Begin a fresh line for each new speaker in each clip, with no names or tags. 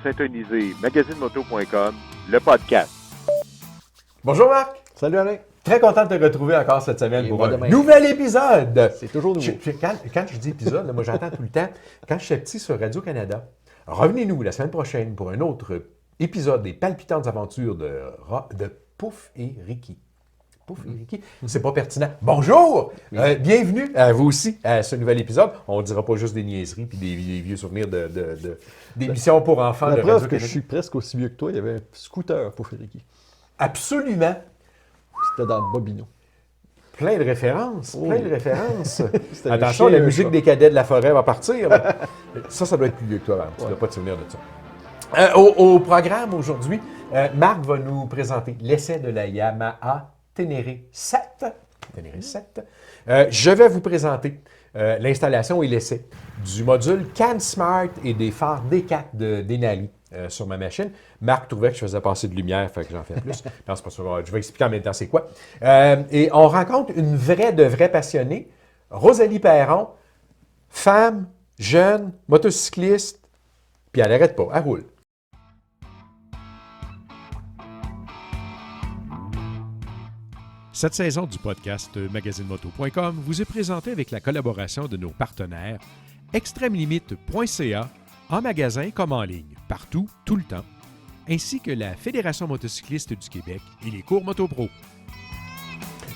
syntoniser magazinemoto.com, le podcast.
Bonjour Marc!
Salut Alain!
Très content de te retrouver encore cette semaine pour un
demain.
nouvel épisode!
C'est toujours nouveau.
Quand je dis épisode, là, moi j'entends tout le temps, quand je suis petit sur Radio-Canada, revenez-nous la semaine prochaine pour un autre épisode des palpitantes aventures de Pouf et Ricky. Pouf et Ricky, c'est pas pertinent. Bonjour! Bienvenue à vous aussi à ce nouvel épisode. On ne dira pas juste des niaiseries puis des vieux souvenirs d'émissions pour enfants
La
de
preuve que
Radio-Canada.
je suis presque aussi vieux que toi, il y avait un scooter pour Fériki.
Absolument!
C'était dans le Bobino.
Plein de références, plein de références.
C'était
Attention,
le chien,
la
un
musique
chat.
des cadets de la forêt va partir. Ça doit être plus vieux que toi, hein. Tu ne dois pas te souvenir de ça. Au programme aujourd'hui, Marc va nous présenter l'essai de la Yamaha Ténéré 7. Ténéré 7. Je vais vous présenter l'installation et l'essai du module CanSmart et des phares D4 de Denali sur ma machine. Marc trouvait que je faisais passer de lumière, fait que j'en fais plus. Non, c'est pas sûr. Je vais expliquer en même temps c'est quoi. Et on rencontre une vraie passionnée, Rosalie Perron, femme, jeune, motocycliste, puis elle n'arrête pas, elle roule.
Cette saison du podcast magazinemoto.com vous est présentée avec la collaboration de nos partenaires extrêmelimite.ca, en magasin comme en ligne, partout, tout le temps, ainsi que la Fédération motocycliste du Québec et les cours Motopro.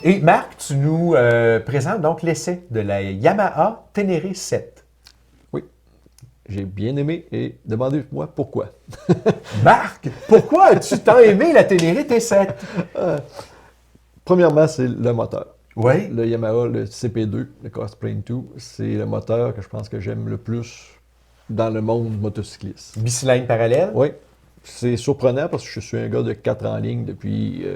Et Marc, tu nous présentes donc l'essai de la Yamaha Ténéré 7.
Oui. J'ai bien aimé et demandez-moi pourquoi.
Marc, pourquoi as-tu tant aimé la Ténéré T7?
Premièrement, c'est le moteur.
Oui.
Le Yamaha, le CP2, le Crossplane 2, c'est le moteur que je pense que j'aime le plus dans le monde motocycliste.
Bicylindre parallèle?
Oui. C'est surprenant parce que je suis un gars de 4 en ligne depuis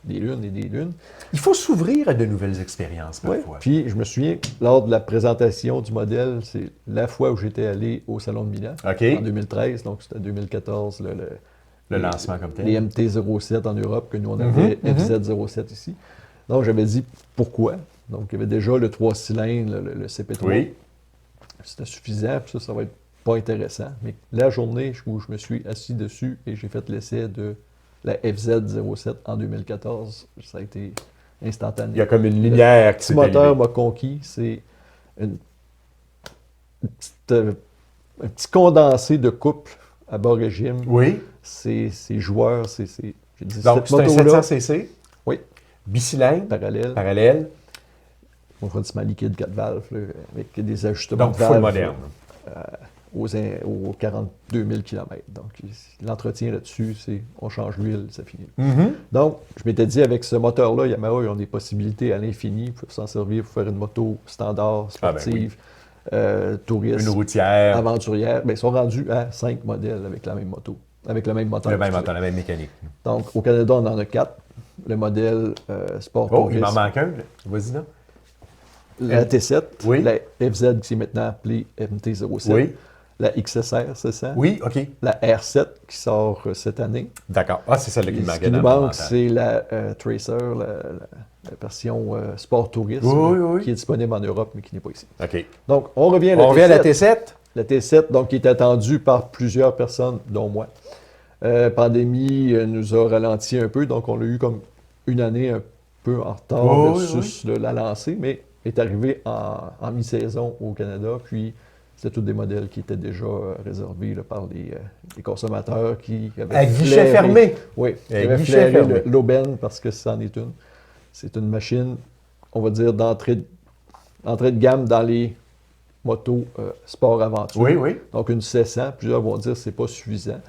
des lunes et des lunes.
Il faut s'ouvrir à de nouvelles expériences
Oui.
parfois.
Puis je me souviens, lors de la présentation du modèle, c'est la fois où j'étais allé au Salon de Milan,
OK.
en 2013, donc c'était 2014,
Le lancement comme tel.
les MT-07 en Europe, que nous on avait FZ-07 ici. Donc j'avais dit pourquoi. Donc il y avait déjà le 3 cylindres, le CP3.
Oui.
C'était suffisant, puis ça va être pas intéressant. Mais la journée où je me suis assis dessus et j'ai fait l'essai de la FZ-07 en 2014, ça a été instantané.
Il y a comme une lumière qui
Le
s'est
petit moteur
allumée.
m'a conquis. C'est un petit condensé de couple à bas régime.
Oui.
C'est joueur, j'ai dit,
Donc,
cette
c'est un
moto-là,
700cc.
Oui.
Bicylindre.
parallèle,
On
refroidissement liquide 4 valves, là, avec des ajustements
Donc,
de valves.
full moderne.
Aux 42 000 km. Donc, l'entretien là-dessus, c'est on change l'huile, ça finit. Donc, je m'étais dit, avec ce moteur-là, Yamaha, ils ont des possibilités à l'infini. Ils peuvent s'en servir pour faire une moto standard, sportive, touriste,
Une routière.
aventurière. Bien, ils sont rendus à 5 modèles avec la même moto, avec le même moteur.
Le même moteur, la même mécanique.
Donc, au Canada, on en a 4. Le modèle Sport
Oh, il
Tourist,
m'en manque un. Là. Vas-y, là.
la T7,
Oui.
la FZ qui est maintenant appelée MT-07,
Oui.
la XSR 700,
Oui, OK.
la R7 qui sort cette année.
D'accord. Ah, c'est celle-là qui
Et
me
ce
manquait
qui
dans
nous
le
manque,
commentaire.
c'est la Tracer, la version Sport Tourisme,
Oui.
qui est disponible en Europe, mais qui n'est pas ici.
OK.
Donc, on revient à
On revient à la T7.
La T7, donc, qui est attendue par plusieurs personnes, dont moi. Pandémie nous a ralenti un peu, donc on l'a eu comme une année un peu en retard
Oui,
versus la lancée, mais est arrivé en mi-saison au Canada, puis c'était tous des modèles qui étaient déjà réservés là, par les consommateurs qui avaient
À guichet fermé.
Oui, qui
À
avaient
guichet
flairé
fermé.
l'aubaine parce que c'en est une. C'est une machine, on va dire, d'entrée de gamme dans les motos sport-aventure.
Oui.
Donc une 700, plusieurs vont dire que c'est pas suffisant.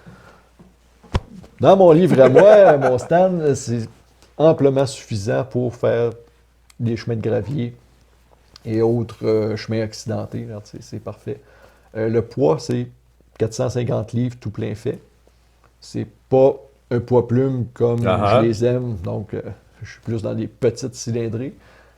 Dans mon livre à moi, mon stand, c'est amplement suffisant pour faire des chemins de gravier et autres chemins accidentés. Regarde, c'est parfait. Le poids, c'est 450 livres tout plein fait. C'est pas un poids plume comme je les aime, donc je suis plus dans des petites cylindrées.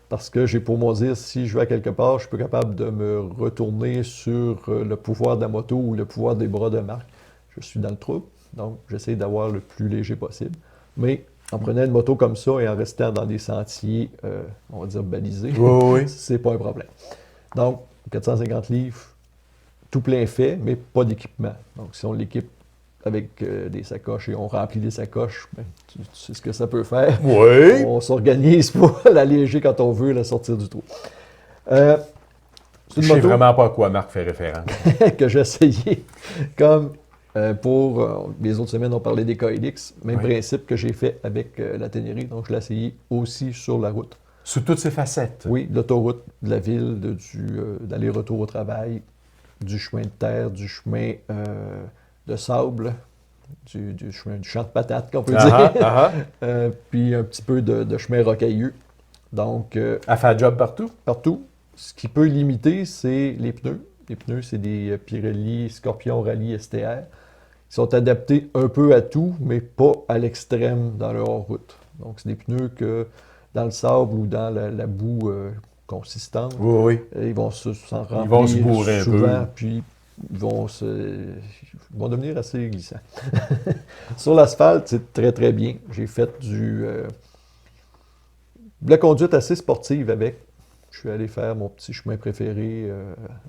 Parce que j'ai pour moi dire, si je vais à quelque part, je suis pas capable de me retourner sur le pouvoir de la moto ou le pouvoir des bras de Marc. Je suis dans le trouble, donc j'essaie d'avoir le plus léger possible. Mais en prenant une moto comme ça et en restant dans des sentiers, on va dire balisés, c'est pas un problème. Donc, 450 livres, tout plein fait, mais pas d'équipement. Donc, si on l'équipe avec des sacoches et on remplit les sacoches, ben, tu sais ce que ça peut faire.
Oui.
On s'organise pour l'alléger quand on veut la sortir du trou. C'est
Je
une
sais
moto
vraiment pas à quoi Marc fait référence.
que j'ai essayé. Comme pour les autres semaines, on parlait des KLX. Même
Oui.
principe que j'ai fait avec la Ténéré. Donc, je l'ai essayé aussi sur la route.
Sous toutes ses facettes.
Oui, l'autoroute, de la ville, d'aller-retour au travail, du chemin de terre, du chemin de sable, du champ de patates, qu'on peut
Ah,
dire.
ah,
Puis un petit peu de chemin rocailleux. Donc,
Elle fait un job partout.
partout. Ce qui peut limiter, c'est les pneus. Les pneus, c'est des Pirelli Scorpion Rally STR. Ils sont adaptés un peu à tout, mais pas à l'extrême dans leur hors-route. Donc, c'est des pneus que dans le sable ou dans la boue consistante,
Oui, oui.
ils vont s'en remplir
Ils vont se bourrer un
souvent,
peu.
puis ils vont devenir assez glissants. Sur l'asphalte, c'est très, très bien. J'ai fait de la conduite assez sportive avec. Je suis allé faire mon petit chemin préféré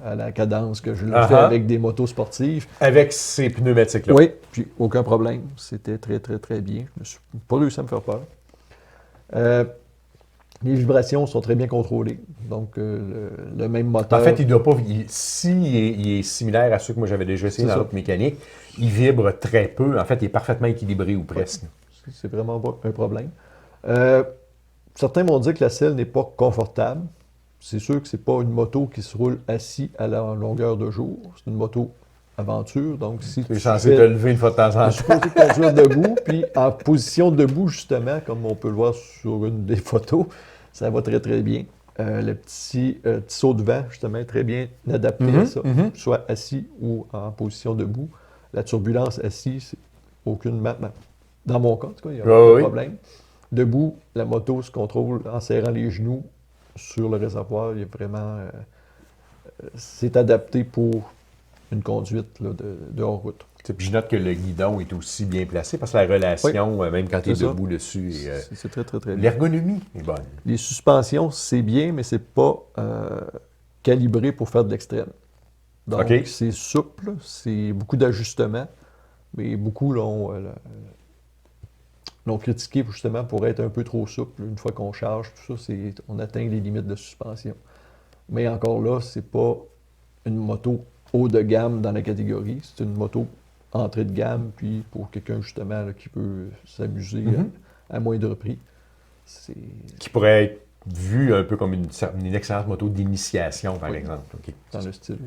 à la cadence que je le fais avec des motos sportives.
Avec ces pneumatiques-là.
Oui, puis aucun problème. C'était très, très, très bien. Je ne suis pas réussi à me faire peur. Les vibrations sont très bien contrôlées. Donc, le même moteur.
En fait, il doit pas. Il est similaire à ceux que moi j'avais déjà essayé
C'est
dans
ça.
l'autre mécanique, il vibre très peu. En fait, il est parfaitement équilibré ou presque.
C'est vraiment pas un problème. Certains m'ont dit que la selle n'est pas confortable. C'est sûr que c'est pas une moto qui se roule assis à la longueur de jour. C'est une moto aventure. Donc, si
Tu es
tu
censé
fais-
te lever une fois de temps en
Je suis
temps.
supposé conduire debout, puis en position debout, justement, comme on peut le voir sur une des photos, ça va très, très bien. Le petit saut de vent, justement, est très bien adapté à ça, soit assis ou en position debout. La turbulence assis, c'est aucune dans mon cas, en tout cas, il n'y a aucun problème. Debout, la moto se contrôle en serrant les genoux sur le réservoir. Il y a vraiment... c'est adapté pour une conduite là, de hors-route.
Puis je note que le guidon est aussi bien placé parce que la relation, même quand tu es
C'est ça.
debout dessus,
C'est très, très, très bien.
l'ergonomie est bonne.
Les suspensions, c'est bien, mais c'est pas calibré pour faire de l'extrême. Donc,
OK.
c'est souple, c'est beaucoup d'ajustements, mais beaucoup l'ont critiqué justement pour être un peu trop souple. Une fois qu'on charge, tout ça, on atteint les limites de suspension. Mais encore là, c'est pas une moto haut de gamme dans la catégorie. C'est une moto entrée de gamme, puis pour quelqu'un justement là, qui peut s'amuser à moindre prix.
Qui pourrait être vu un peu comme une excellente moto d'initiation, par exemple. OK.
Dans le style,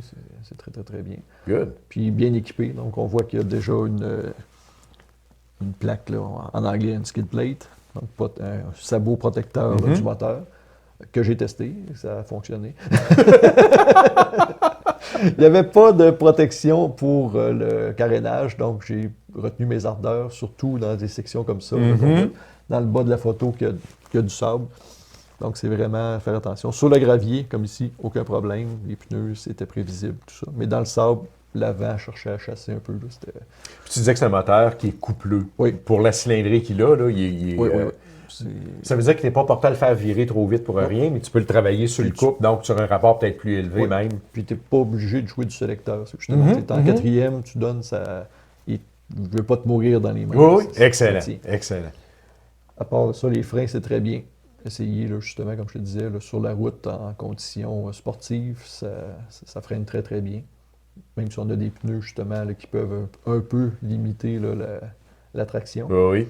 c'est très, très, très bien.
Good.
Puis bien équipé. Donc, on voit qu'il y a déjà une plaque, là, en anglais, une skid plate. Donc, un sabot protecteur là, du moteur que j'ai testé. Ça a fonctionné. Il n'y avait pas de protection pour le carénage. Donc, j'ai retenu mes ardeurs, surtout dans des sections comme ça. Là, dans le bas de la photo, qu'il y a du sable. Donc, c'est vraiment faire attention. Sur le gravier, comme ici, aucun problème. Les pneus, c'était prévisible, tout ça. Mais dans le sable, l'avant cherchait à chasser un peu. Là,
Puis tu disais que c'est un moteur qui est coupleux.
Oui.
Pour la cylindrée qu'il a, là, il est,
Oui.
ça veut dire qu'il n'est pas porté à le faire virer trop vite pour rien, mais tu peux le travailler sur le couple, donc sur un rapport peut-être plus élevé
Oui.
même.
Puis tu n'es pas obligé de jouer du sélecteur. C'est justement, tu es en quatrième, tu donnes ça. Il ne veut pas te mourir dans les mains.
Oui,
Ça
excellent.
tient.
Excellent.
À part ça, les freins, c'est très bien. Essayer, là, justement, comme je te disais, là, sur la route en conditions sportives, ça freine très, très bien. Même si on a des pneus, justement, là, qui peuvent un peu limiter là, la traction.
Oui.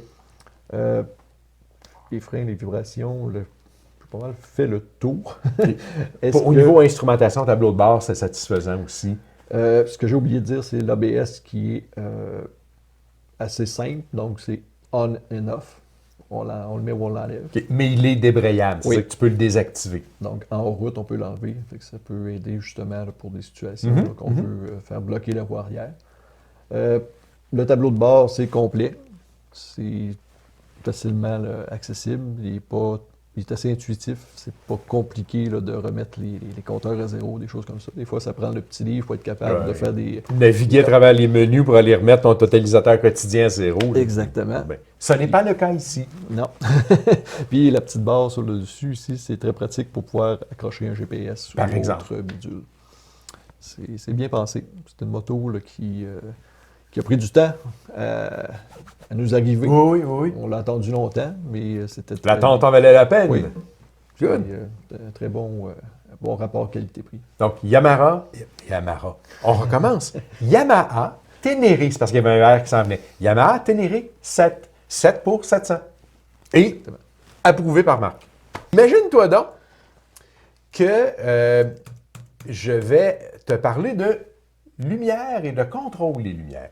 Les freins, les vibrations, j'ai pas mal fait le tour.
Au niveau instrumentation, tableau de bord, c'est satisfaisant aussi.
Ce que j'ai oublié de dire, c'est l'ABS qui est assez simple. Donc, c'est on and off. On le met ou on l'enlève.
Okay. Mais il est débrayable,
Oui.
c'est que tu peux le désactiver.
Donc, en route, on peut l'enlever. Fait que ça peut aider justement là, pour des situations là, qu'on veut faire bloquer la voie arrière. Le tableau de bord, c'est complet. C'est facilement là, accessible. Il est assez intuitif. C'est pas compliqué là, de remettre les compteurs à zéro, des choses comme ça. Des fois, ça prend le petit livre pour être capable de faire des...
Naviguer à travers les menus pour aller remettre ton totalisateur quotidien à zéro.
Exactement.
Ben, ce n'est pas le cas ici.
Non. Puis la petite barre sur le dessus ici, c'est très pratique pour pouvoir accrocher un GPS
Par
ou
exemple.
autre bidule. C'est bien pensé. C'est une moto là, qui qui a pris du temps à nous arriver.
Oui, oui, oui.
On l'a attendu longtemps, mais c'était très
L'attente en valait la peine.
Oui.
Good.
Un très bon rapport qualité-prix.
Donc, Yamaha. On recommence. Yamaha Ténéré, c'est parce qu'il y avait un R qui s'en venait. Yamaha Ténéré 7. 7 pour 700. Et approuvé par Marc. Imagine-toi donc que je vais te parler de lumière et de contrôle des lumières.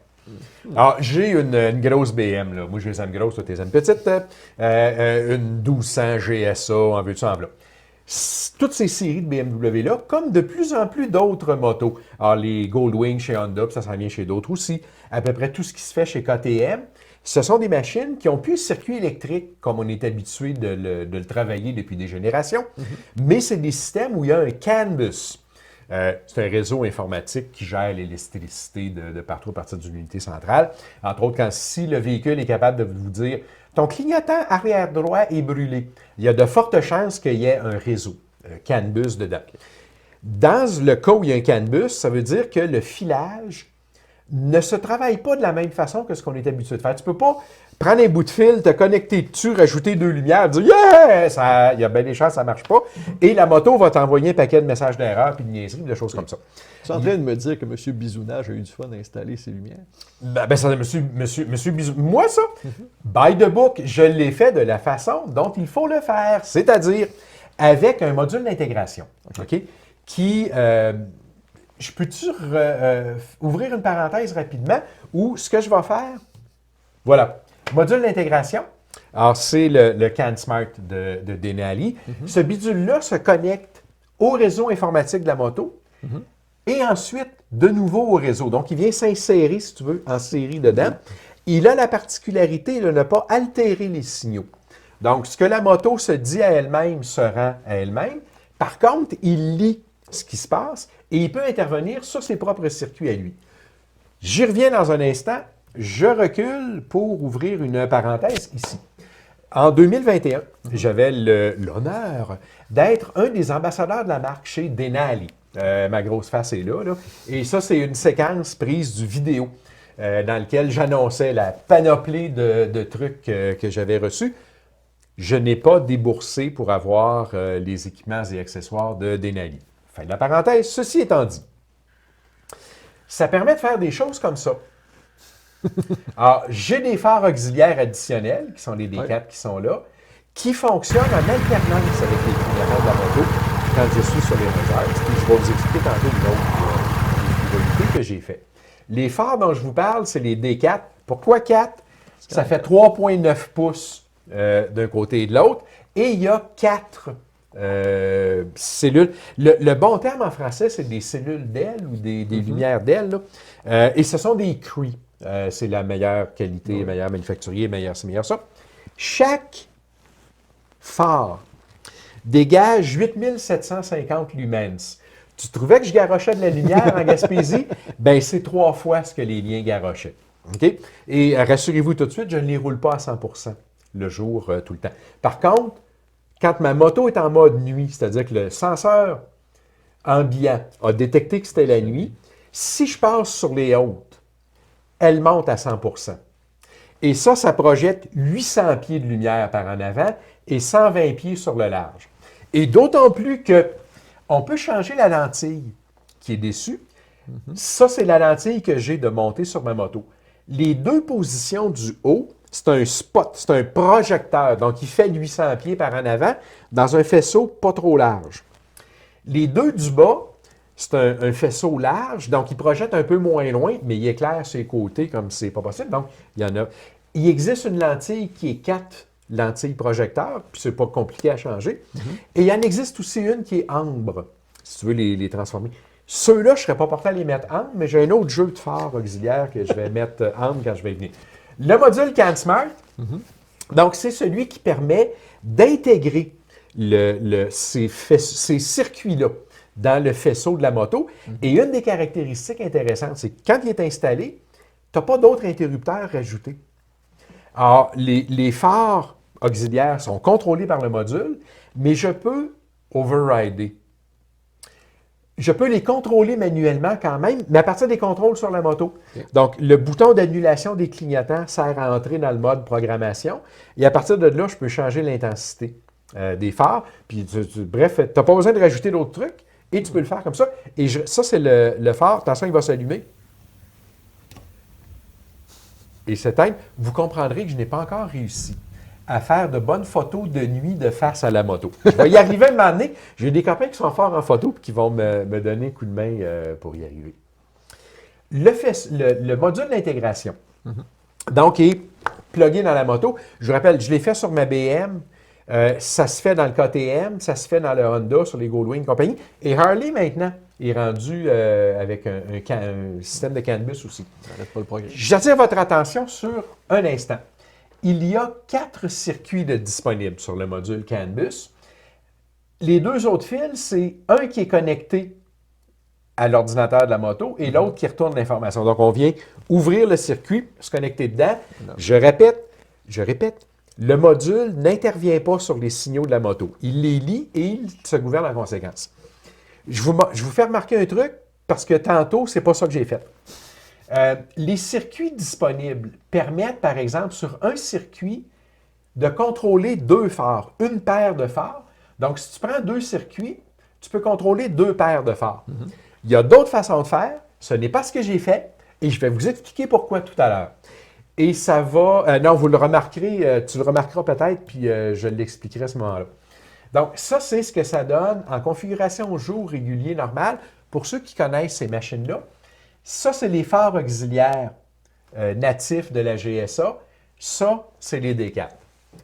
Alors, j'ai une grosse BM, là. Moi, je les aime grosses, toi, tu les aimes petites. Une 1200 GSA, en veux-tu, en voilà. Toutes ces séries de BMW-là, comme de plus en plus d'autres motos. Alors, les Goldwing chez Honda, puis ça s'en vient chez d'autres aussi. À peu près tout ce qui se fait chez KTM. Ce sont des machines qui ont plus de circuit électrique, comme on est habitué de le travailler depuis des générations. Mais c'est des systèmes où il y a un CAN bus. C'est un réseau informatique qui gère l'électricité de partout à partir d'une unité centrale. Entre autres, si le véhicule est capable de vous dire « ton clignotant arrière droit est brûlé », il y a de fortes chances qu'il y ait un réseau, un CAN bus dedans. Dans le cas où il y a un CAN bus, ça veut dire que le filage ne se travaille pas de la même façon que ce qu'on est habitué de faire. Tu ne peux pas prendre un bout de fil, te connecter dessus, rajouter 2 lumières, dire « Yeah! » Il y a bien des chances que ça ne marche pas. Et la moto va t'envoyer un paquet de messages d'erreur puis de niaiseries, de choses comme ça.
Tu es en train de me dire que M. Bisounage a eu du fun à installer ses lumières?
Ben ça, monsieur Bisou. Moi, ça, by the book, je l'ai fait de la façon dont il faut le faire, c'est-à-dire avec un module d'intégration, OK? Qui... je peux-tu ouvrir une parenthèse rapidement où ce que je vais faire, voilà, module d'intégration. Alors, c'est le CAN Smart de Denali. Ce bidule-là se connecte au réseau informatique de la moto et ensuite, de nouveau au réseau. Donc, il vient s'insérer, si tu veux, en série dedans. Il a la particularité de ne pas altérer les signaux. Donc, ce que la moto se dit à elle-même se rend à elle-même. Par contre, il lit ce qui se passe et il peut intervenir sur ses propres circuits à lui. J'y reviens dans un instant. Je recule pour ouvrir une parenthèse ici. En 2021, j'avais l'honneur d'être un des ambassadeurs de la marque chez Denali. Ma grosse face est là. Et ça, c'est une séquence prise du vidéo dans laquelle j'annonçais la panoplie de trucs que j'avais reçus. Je n'ai pas déboursé pour avoir les équipements et accessoires de Denali. Fin de la parenthèse. Ceci étant dit, ça permet de faire des choses comme ça. Alors, j'ai des phares auxiliaires additionnels, qui sont les D4 qui sont là, qui fonctionnent en alternance avec les clignotements de la moto quand je suis sur les reverses. Puis je vais vous expliquer tantôt une autre évolution que j'ai fait. Les phares dont je vous parle, c'est les D4. Pourquoi 4? Ça fait 3,9 pouces d'un côté et de l'autre. Et il y a 4 cellules. Le bon terme en français, c'est des cellules d'aile ou des lumières d'aile. Et ce sont des Cree. C'est la meilleure qualité, meilleur manufacturier, meilleur ci, meilleur ça. Chaque phare dégage 8750 lumens. Tu trouvais que je garochais de la lumière en Gaspésie? Ben c'est 3 fois ce que les liens garochaient. OK? Et rassurez-vous tout de suite, je ne les roule pas à 100% le jour, tout le temps. Par contre, quand ma moto est en mode nuit, c'est-à-dire que le senseur ambiant a détecté que c'était la nuit, si je passe sur les hautes, elle monte à 100%. Et ça projette 800 pieds de lumière par en avant et 120 pieds sur le large. Et d'autant plus qu'on peut changer la lentille qui est dessus. Ça, c'est la lentille que j'ai de monter sur ma moto. Les 2 positions du haut, c'est un spot, c'est un projecteur. Donc, il fait 800 pieds par en avant dans un faisceau pas trop large. Les 2 du bas, c'est un faisceau large, donc il projette un peu moins loin, mais il éclaire ses côtés comme c'est pas possible. Donc, il y en a. Il existe une lentille qui est 4 lentilles projecteurs, puis c'est pas compliqué à changer. Et il y en existe aussi une qui est ambre, si tu veux les transformer. Ceux-là, je ne serais pas porté à les mettre ambre, mais j'ai un autre jeu de phare auxiliaire que je vais mettre ambre quand je vais venir. Le module CAN Smart, donc c'est celui qui permet d'intégrer ces circuits-là dans le faisceau de la moto. Et une des caractéristiques intéressantes, c'est que quand il est installé, tu n'as pas d'autres interrupteurs rajoutés. Alors, les phares auxiliaires sont contrôlés par le module, mais je peux overrider. je peux les contrôler manuellement quand même, mais à partir des contrôles sur la moto. Donc, le bouton d'annulation des clignotants sert à entrer dans le mode programmation. Et à partir de là, je peux changer l'intensité des phares. Puis, bref, tu n'as pas besoin de rajouter d'autres trucs et tu peux le faire comme ça. Et ça, c'est le phare. Attention, il va s'allumer. Et s'éteindre. Vous comprendrez que je n'ai pas encore réussi à faire de bonnes photos de nuit de face à la moto. Je vais y arriver à un moment donné. J'ai des copains qui sont forts en photo et qui vont me donner un coup de main pour y arriver. Le module d'intégration, donc, est plugué dans la moto. Je vous rappelle, je l'ai fait sur ma BM. Ça se fait dans le KTM, ça se fait dans le Honda, sur les Goldwing compagnie. Et Harley, maintenant, est rendu avec un système de CAN bus aussi. J'attire votre attention sur un instant. Il y a 4 circuits disponibles sur le module CAN bus. Les 2 autres fils, c'est un qui est connecté à l'ordinateur de la moto et l'autre qui retourne l'information. Donc, on vient ouvrir le circuit, se connecter dedans. Je répète, le module n'intervient pas sur les signaux de la moto. Il les lit et il se gouverne en conséquence. Je vous fais remarquer un truc parce que tantôt, c'est pas ça que j'ai fait. Les circuits disponibles permettent, par exemple, sur un circuit, de contrôler 2 phares, une paire de phares. Donc, si tu prends 2 circuits, tu peux contrôler 2 paires de phares. Il y a d'autres façons de faire. Ce n'est pas ce que j'ai fait et je vais vous expliquer pourquoi tout à l'heure. Et ça va... non, vous le remarquerez, tu le remarqueras peut-être, puis je l'expliquerai à ce moment-là. Donc, ça, c'est ce que ça donne en configuration jour régulier normal. Pour ceux qui connaissent ces machines-là, ça, c'est les phares auxiliaires natifs de la GSA. Ça, c'est les D4.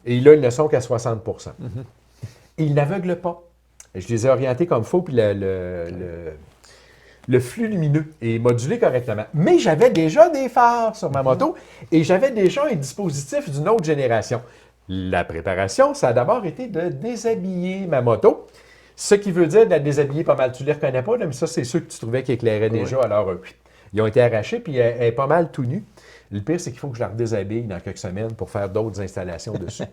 Et là, ils ne sont qu'à 60 %. Ils n'aveuglent pas. Je les ai orientés comme il faut, puis le flux lumineux est modulé correctement. Mais j'avais déjà des phares sur ma moto et j'avais déjà un dispositif d'une autre génération. La préparation, ça a d'abord été de déshabiller ma moto. Ce qui veut dire de la déshabiller pas mal. Tu ne les reconnais pas, là, mais ça, c'est ceux que tu trouvais qui éclairaient déjà. Alors, ils ont été arrachés, puis elle est pas mal tout nue. Le pire, c'est qu'il faut que je la redéshabille dans quelques semaines pour faire d'autres installations dessus.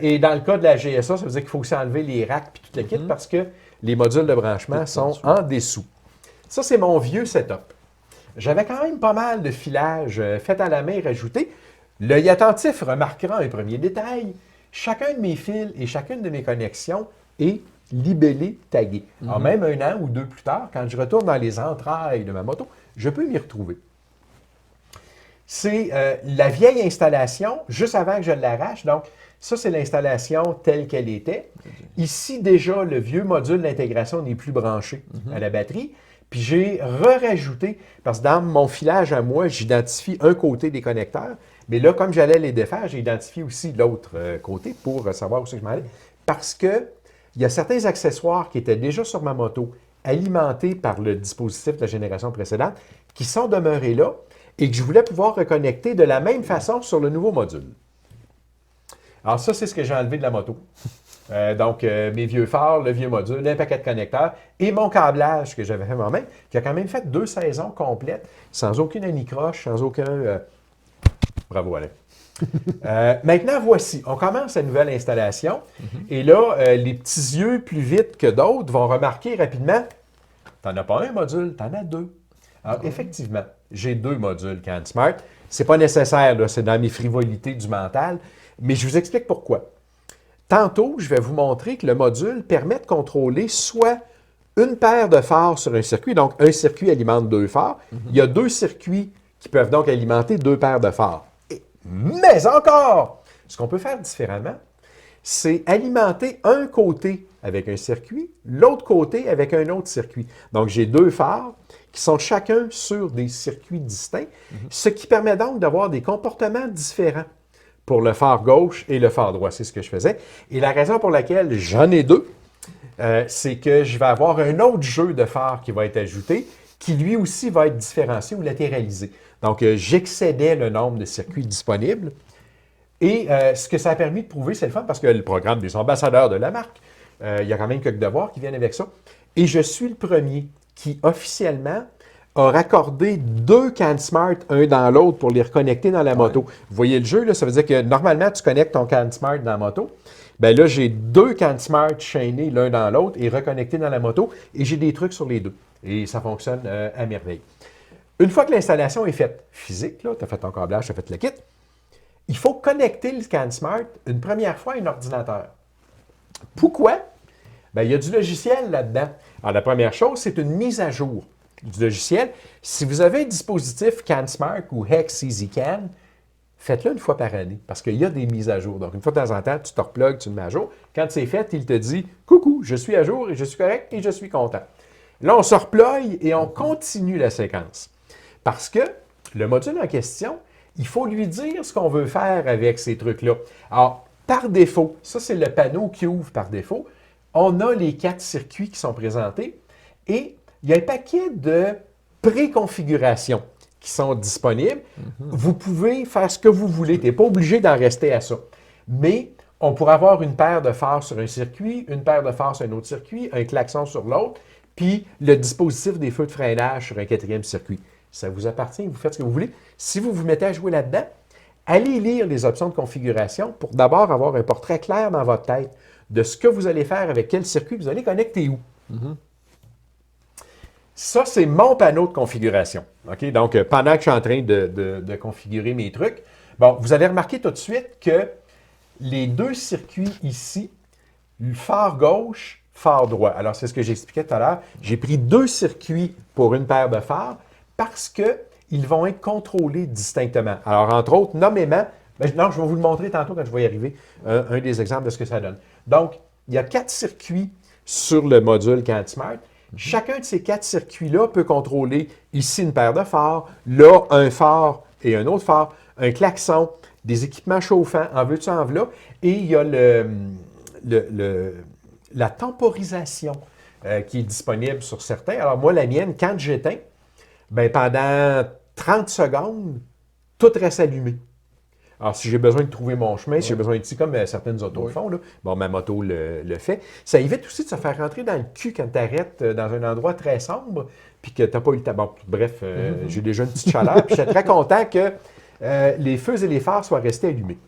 Et dans le cas de la GSA, ça veut dire qu'il faut aussi enlever les racks puis tout le kit parce que les modules de branchement sont en dessous. Ça, c'est mon vieux setup. J'avais quand même pas mal de filage fait à la main rajouté. L'œil attentif remarquera un premier détail. Chacun de mes fils et chacune de mes connexions est libellé, tagué. Alors, même 1 an ou 2 plus tard, quand je retourne dans les entrailles de ma moto, je peux m'y retrouver. C'est la vieille installation, juste avant que je l'arrache. Donc, ça, c'est l'installation telle qu'elle était. Ici, déjà, le vieux module d'intégration n'est plus branché à la batterie. Puis j'ai rajouté, parce que dans mon filage à moi, j'identifie un côté des connecteurs. Mais là, comme j'allais les défaire, j'ai identifié aussi l'autre côté pour savoir où c'est que je m'en allais. Parce qu'il y a certains accessoires qui étaient déjà sur ma moto, alimentés par le dispositif de la génération précédente, qui sont demeurés là et que je voulais pouvoir reconnecter de la même façon sur le nouveau module. Alors ça, c'est ce que j'ai enlevé de la moto. Donc, mes vieux phares, le vieux module, un paquet de connecteurs et mon câblage que j'avais fait moi-même, qui a quand même fait 2 saisons complètes, sans aucune anicroche, sans aucun... Bravo, Alain. Maintenant, voici. On commence la nouvelle installation. Et là, les petits yeux, plus vite que d'autres, vont remarquer rapidement, t'en as pas un module, t'en as 2. Alors, effectivement, j'ai 2 modules CAN Smart. C'est pas nécessaire, là, c'est dans mes frivolités du mental, mais je vous explique pourquoi. Tantôt, je vais vous montrer que le module permet de contrôler soit une paire de phares sur un circuit, donc un circuit alimente 2 phares. Il y a 2 circuits qui peuvent donc alimenter 2 paires de phares. Mais encore, ce qu'on peut faire différemment, c'est alimenter un côté avec un circuit, l'autre côté avec un autre circuit. Donc, j'ai 2 phares qui sont chacun sur des circuits distincts, ce qui permet donc d'avoir des comportements différents pour le phare gauche et le phare droit. C'est ce que je faisais. Et la raison pour laquelle j'en ai 2, c'est que je vais avoir un autre jeu de phares qui va être ajouté, qui lui aussi va être différencié ou latéralisé. Donc, j'excédais le nombre de circuits disponibles. Et ce que ça a permis de prouver, c'est le fun, parce que le programme des ambassadeurs de la marque, il y a quand même quelques devoirs qui viennent avec ça. Et je suis le premier qui, officiellement, a raccordé 2 CAN Smart un dans l'autre pour les reconnecter dans la moto. Vous voyez le jeu, là? Ça veut dire que normalement, tu connectes ton CAN Smart dans la moto. ben là, j'ai 2 CanSmart chaînés l'un dans l'autre et reconnectés dans la moto, et j'ai des trucs sur les 2. Et ça fonctionne à merveille. Une fois que l'installation est faite physique, tu as fait ton câblage, tu as fait le kit, il faut connecter le CanSmart une première fois à un ordinateur. Pourquoi? Ben, il y a du logiciel là-dedans. Alors, la première chose, c'est une mise à jour du logiciel. Si vous avez un dispositif CanSmart ou Hex EasyCan, faites-le une fois par année, parce qu'il y a des mises à jour. Donc, une fois de temps en temps, tu te replugues, tu le mets à jour. Quand c'est fait, il te dit « Coucou, je suis à jour et je suis correct et je suis content ». Là, on se replogue et on continue la séquence. Parce que le module en question, il faut lui dire ce qu'on veut faire avec ces trucs-là. Alors, par défaut, ça c'est le panneau qui ouvre par défaut, on a les 4 circuits qui sont présentés et il y a un paquet de préconfigurations qui sont disponibles. Vous pouvez faire ce que vous voulez, tu n'es pas obligé d'en rester à ça. Mais on pourrait avoir une paire de phares sur un circuit, une paire de phares sur un autre circuit, un klaxon sur l'autre, puis le dispositif des feux de freinage sur un 4e circuit. Ça vous appartient, vous faites ce que vous voulez. Si vous vous mettez à jouer là-dedans, allez lire les options de configuration pour d'abord avoir un portrait clair dans votre tête de ce que vous allez faire avec quel circuit vous allez connecter où. Ça, c'est mon panneau de configuration. OK? Donc, pendant que je suis en train de configurer mes trucs, bon, vous allez remarquer tout de suite que les 2 circuits ici, le phare gauche, phare droit. Alors, c'est ce que j'expliquais tout à l'heure. J'ai pris 2 circuits pour une paire de phares parce qu'ils vont être contrôlés distinctement. Alors, entre autres, nommément, non, je vais vous le montrer tantôt quand je vais y arriver, un des exemples de ce que ça donne. Donc, il y a 4 circuits sur le module CanSmart. Chacun de ces 4 circuits-là peut contrôler ici une paire de phares, là un phare et un autre phare, un klaxon, des équipements chauffants, en veux-tu, en voilà, et il y a la temporisation qui est disponible sur certains. Alors moi, la mienne, quand j'éteins, ben, pendant 30 secondes, tout reste allumé. Alors, si j'ai besoin de trouver mon chemin, si j'ai besoin de... comme certaines autos le font, là, bon, ma moto le fait. Ça évite aussi de se faire rentrer dans le cul quand tu arrêtes dans un endroit très sombre puis que tu n'as pas eu le temps. Bon, bref, j'ai déjà une petite chaleur. Puis je suis très content que les feux et les phares soient restés allumés.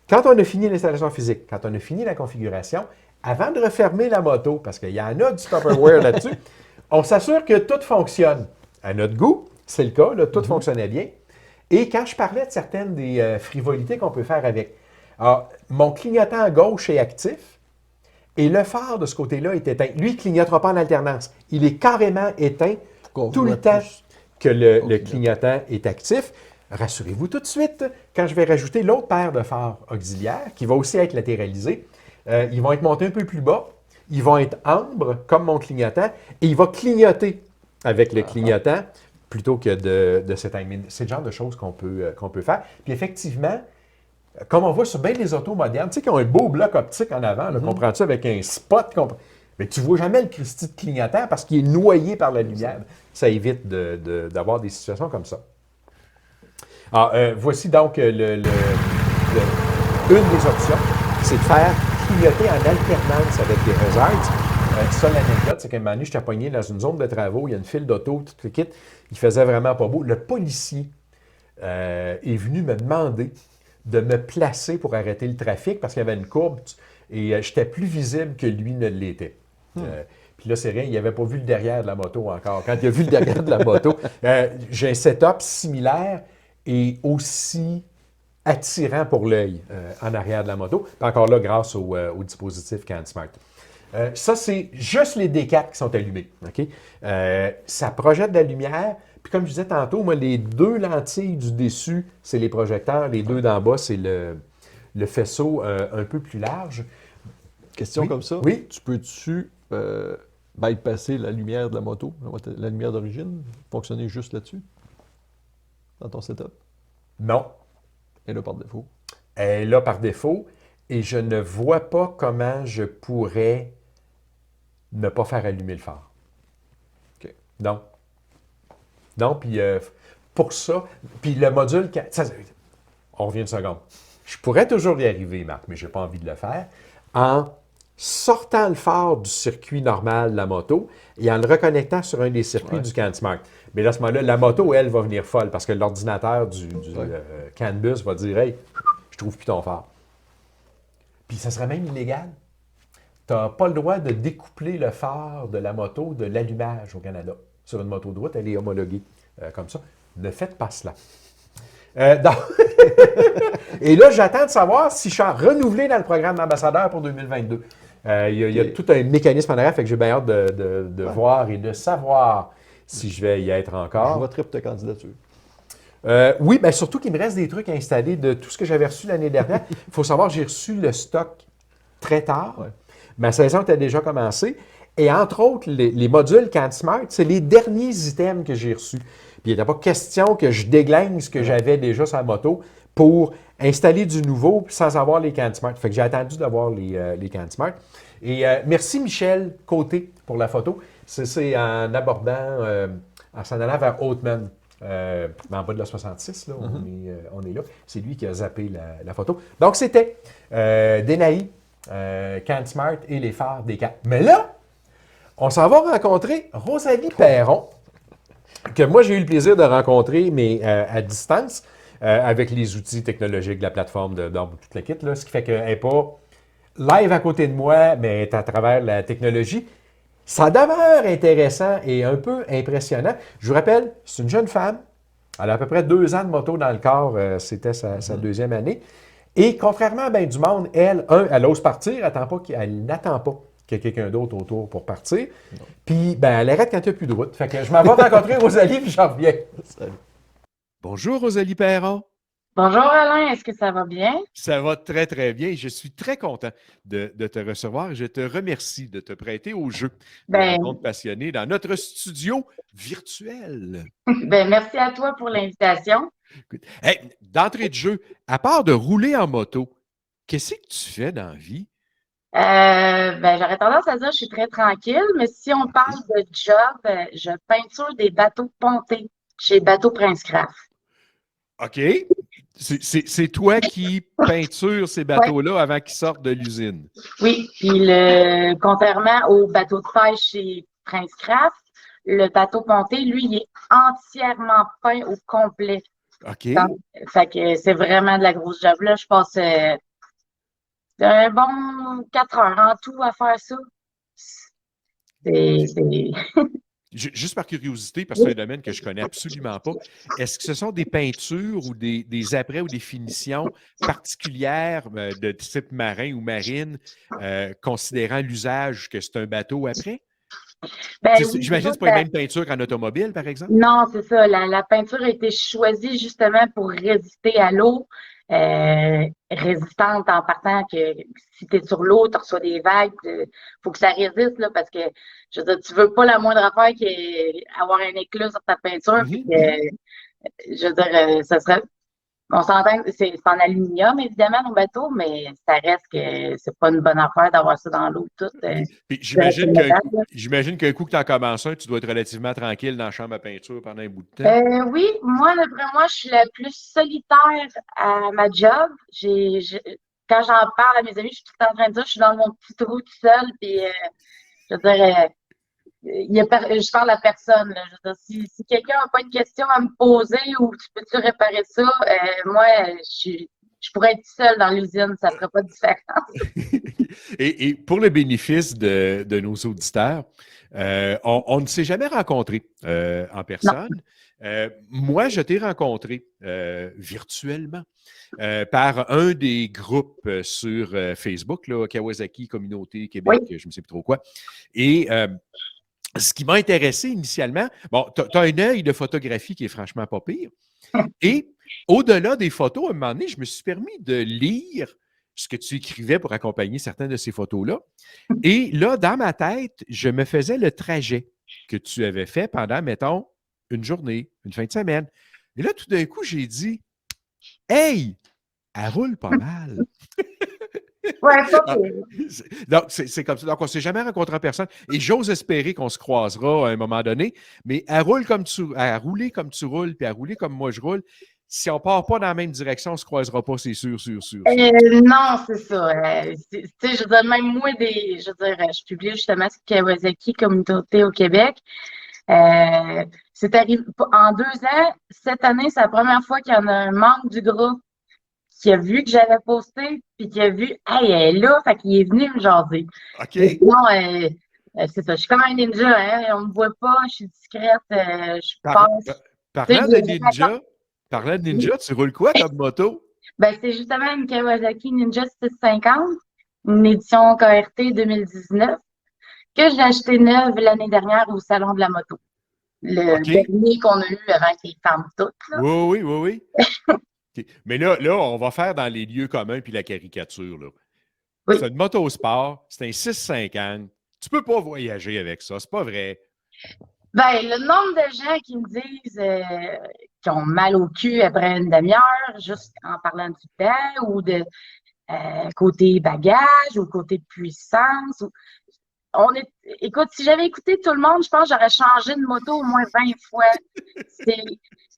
Quand on a fini l'installation physique, quand on a fini la configuration, avant de refermer la moto, parce qu'il y en a du Tupperware là-dessus, on s'assure que tout fonctionne. À notre goût, c'est le cas, là, tout fonctionnait bien. Et quand je parlais de certaines des frivolités qu'on peut faire avec, alors, mon clignotant à gauche est actif et le phare de ce côté-là est éteint. Lui, il ne clignotera pas en alternance. Il est carrément éteint tout le temps que le clignotant est actif. Rassurez-vous tout de suite, quand je vais rajouter l'autre paire de phares auxiliaires, qui va aussi être latéralisés, ils vont être montés un peu plus bas, ils vont être ambre, comme mon clignotant, et il va clignoter avec le clignotant, plutôt que de s'éteindre. C'est le genre de choses qu'on peut faire. Puis effectivement, comme on voit sur bien les autos modernes, tu sais, qui ont un beau bloc optique en avant, comprends-tu, avec un spot, mais tu ne vois jamais le Christy de clignotant parce qu'il est noyé par la lumière. Ça évite d'avoir des situations comme ça. Alors, voici donc une des options, c'est de faire clignoter en alternance avec des hazards. Ça, l'anecdote, c'est qu'à un moment donné, j'étais pogné dans une zone de travaux, il y a une file d'auto, tout le kit, il faisait vraiment pas beau. Le policier est venu me demander de me placer pour arrêter le trafic parce qu'il y avait une courbe et j'étais plus visible que lui ne l'était. Puis là, c'est rien, il n'avait pas vu le derrière de la moto encore. Quand il a vu le derrière de la moto, j'ai un setup similaire et aussi attirant pour l'œil en arrière de la moto. Puis encore là, grâce au dispositif CanSmart. Ça, c'est juste les D4 qui sont allumés. Okay? Ça projette de la lumière. Puis comme je disais tantôt, moi, les 2 lentilles du dessus, c'est les projecteurs. Les 2 d'en bas, c'est le faisceau un peu plus large.
Question comme ça.
Oui.
Tu peux-tu bypasser la lumière de la moto, la lumière d'origine, fonctionner juste là-dessus, dans ton setup?
Non.
Et là, par défaut?
Elle est là par défaut. Et je ne vois pas comment je pourrais ne pas faire allumer le phare.
OK.
Non. Non, puis pour ça, puis le module... on revient une seconde. Je pourrais toujours y arriver, Marc, mais je n'ai pas envie de le faire, en sortant le phare du circuit normal de la moto et en le reconnectant sur un des circuits du CanSmart. Mais là, à ce moment-là, la moto, elle, va venir folle parce que l'ordinateur du CAN bus va dire « Hey, je trouve plus ton phare ». Puis ça serait même illégal. Tu n'as pas le droit de découpler le phare de la moto de l'allumage au Canada. Sur une moto de route, elle est homologuée comme ça. Ne faites pas cela. Et là, j'attends de savoir si je suis renouvelé dans le programme d'ambassadeur pour 2022. Il y a tout un mécanisme en arrière, fait que j'ai bien hâte de voir et de savoir si je vais y être encore.
Je voterai pour ta candidature.
Oui, mais surtout qu'il me reste des trucs à installer de tout ce que j'avais reçu l'année dernière. Il faut savoir que j'ai reçu le stock très tard.
Ouais.
Ma saison était déjà commencée. Et entre autres, les modules CanSmart, c'est les derniers items que j'ai reçus. Puis il n'était pas question que je déglingue ce que j'avais déjà sur la moto pour installer du nouveau sans avoir les CanSmart. Fait que j'ai attendu d'avoir les CanSmart. Et merci Michel Côté pour la photo. C'est en abordant, en s'en allant vers Oatman. En bas de la 66, là, on est là. C'est lui qui a zappé la photo. Donc, c'était Denaï, CanSmart et les phares des Can. Mais là, on s'en va rencontrer Rosalie Perron, que moi, j'ai eu le plaisir de rencontrer, mais à distance, avec les outils technologiques de la plateforme d'Orbe, toute la kit, là, ce qui fait qu'elle n'est pas live à côté de moi, mais elle est à travers la technologie. Ça demeure intéressant et un peu impressionnant. Je vous rappelle, c'est une jeune femme. Elle a à peu près 2 ans de moto dans le corps. C'était sa deuxième année. Et contrairement à bien du monde, elle ose partir. Elle n'attend pas qu'il y ait quelqu'un d'autre autour pour partir. Puis, ben, elle arrête quand il n'y a plus de route. Fait que je m'en vais rencontrer Rosalie, puis j'en reviens.
Salut.
Bonjour, Rosalie Perron.
Bonjour Alain, est-ce que ça va bien?
Ça va très, très bien. Je suis très content de te recevoir. Je te remercie de te prêter au jeu de rencontres passionnées dans notre studio virtuel.
Merci à toi pour l'invitation.
Hey, d'entrée de jeu, à part de rouler en moto, qu'est-ce que tu fais dans la vie?
J'aurais tendance à dire que je suis très tranquille, mais si on parle de job, je peinture des bateaux pontés chez Bateau Prince Craft.
OK. C'est toi qui peintures ces bateaux-là avant qu'ils sortent de l'usine.
Oui, puis contrairement au bateau de pêche chez Prince Craft, le bateau ponté, lui, il est entièrement peint au complet.
OK.
Donc, fait que c'est vraiment de la grosse job. Là, je passe un bon 4 heures en tout à faire ça.
Juste par curiosité, parce que c'est un domaine que je connais absolument pas, est-ce que ce sont des peintures ou des apprêts ou des finitions particulières de type marin ou marine, considérant l'usage que c'est un bateau après?
Oui,
j'imagine que ce n'est pas la même peinture qu'en automobile, par exemple?
Non, c'est ça. La peinture a été choisie justement pour résister à l'eau, résistante en partant que si tu es sur l'eau, tu reçois des vagues. Faut que ça résiste, là, parce que je veux dire, tu veux pas la moindre affaire qu'avoir un éclat sur ta peinture. Puis je veux dire, ça serait. On s'entend que c'est en aluminium, évidemment, nos bateaux, mais ça reste que c'est pas une bonne affaire d'avoir ça dans l'eau tout.
Puis j'imagine qu'un coup que tu en commences un, tu dois être relativement tranquille dans la chambre à peinture pendant un bout de temps.
Oui, moi, d'après moi, je suis la plus solitaire à ma job. Quand j'en parle à mes amis, je suis tout le temps en train de dire, je suis dans mon petit trou tout seul, puis je veux dire, je parle à personne. Là. Je veux dire, si quelqu'un n'a pas une question à me poser ou tu peux-tu réparer ça, moi, je pourrais être seule dans l'usine, ça ne ferait pas de différence.
Et pour le bénéfice de nos auditeurs, on ne s'est jamais rencontrés en personne. Moi, je t'ai rencontré virtuellement par un des groupes sur Facebook, là, Kawasaki Communauté Québec, je ne sais plus trop quoi. Et ce qui m'a intéressé initialement, bon, tu as un œil de photographie qui est franchement pas pire. Et au-delà des photos, à un moment donné, je me suis permis de lire ce que tu écrivais pour accompagner certaines de ces photos-là. Et là, dans ma tête, je me faisais le trajet que tu avais fait pendant, mettons, une journée, une fin de semaine. Et là, tout d'un coup, j'ai dit « Hey, elle roule pas mal! » Donc, c'est comme ça. Donc, on ne s'est jamais rencontré en personne. Et j'ose espérer qu'on se croisera à un moment donné. Mais à rouler comme tu roules, puis à rouler comme moi je roule, si on ne part pas dans la même direction, on ne se croisera pas, c'est sûr.
Non, c'est ça. Je veux dire, même moi, je publie justement sur Kawasaki Communauté au Québec. C'est arrivé en 2 ans. Cette année, c'est la première fois qu'il y en a un membre du groupe qui a vu que j'avais posté, puis qui a vu, hey, elle est là, fait qu'il est venu me jaser.
OK.
Mais sinon, c'est ça, je suis comme un ninja, hein, on me voit pas, je suis discrète, je passe. Tu sais,
Parlant de ninja, tu roules quoi comme moto?
ben, c'est justement une Kawasaki Ninja 650, une édition KRT 2019, que j'ai acheté neuve l'année dernière au Salon de la moto. Le
OK.
dernier qu'on a eu avant qu'ils ferment tout, là.
Oui, oui, oui, oui. OK. Mais là, on va faire dans les lieux communs puis la caricature, là.
Oui.
C'est une moto sport, c'est un 650. Tu peux pas voyager avec ça, c'est pas vrai.
Ben, le nombre de gens qui me disent qu'ils ont mal au cul après une demi-heure, juste en parlant du temps, ou de côté bagage, ou côté puissance. Écoute, si j'avais écouté tout le monde, je pense que j'aurais changé de moto au moins 20 fois. Tu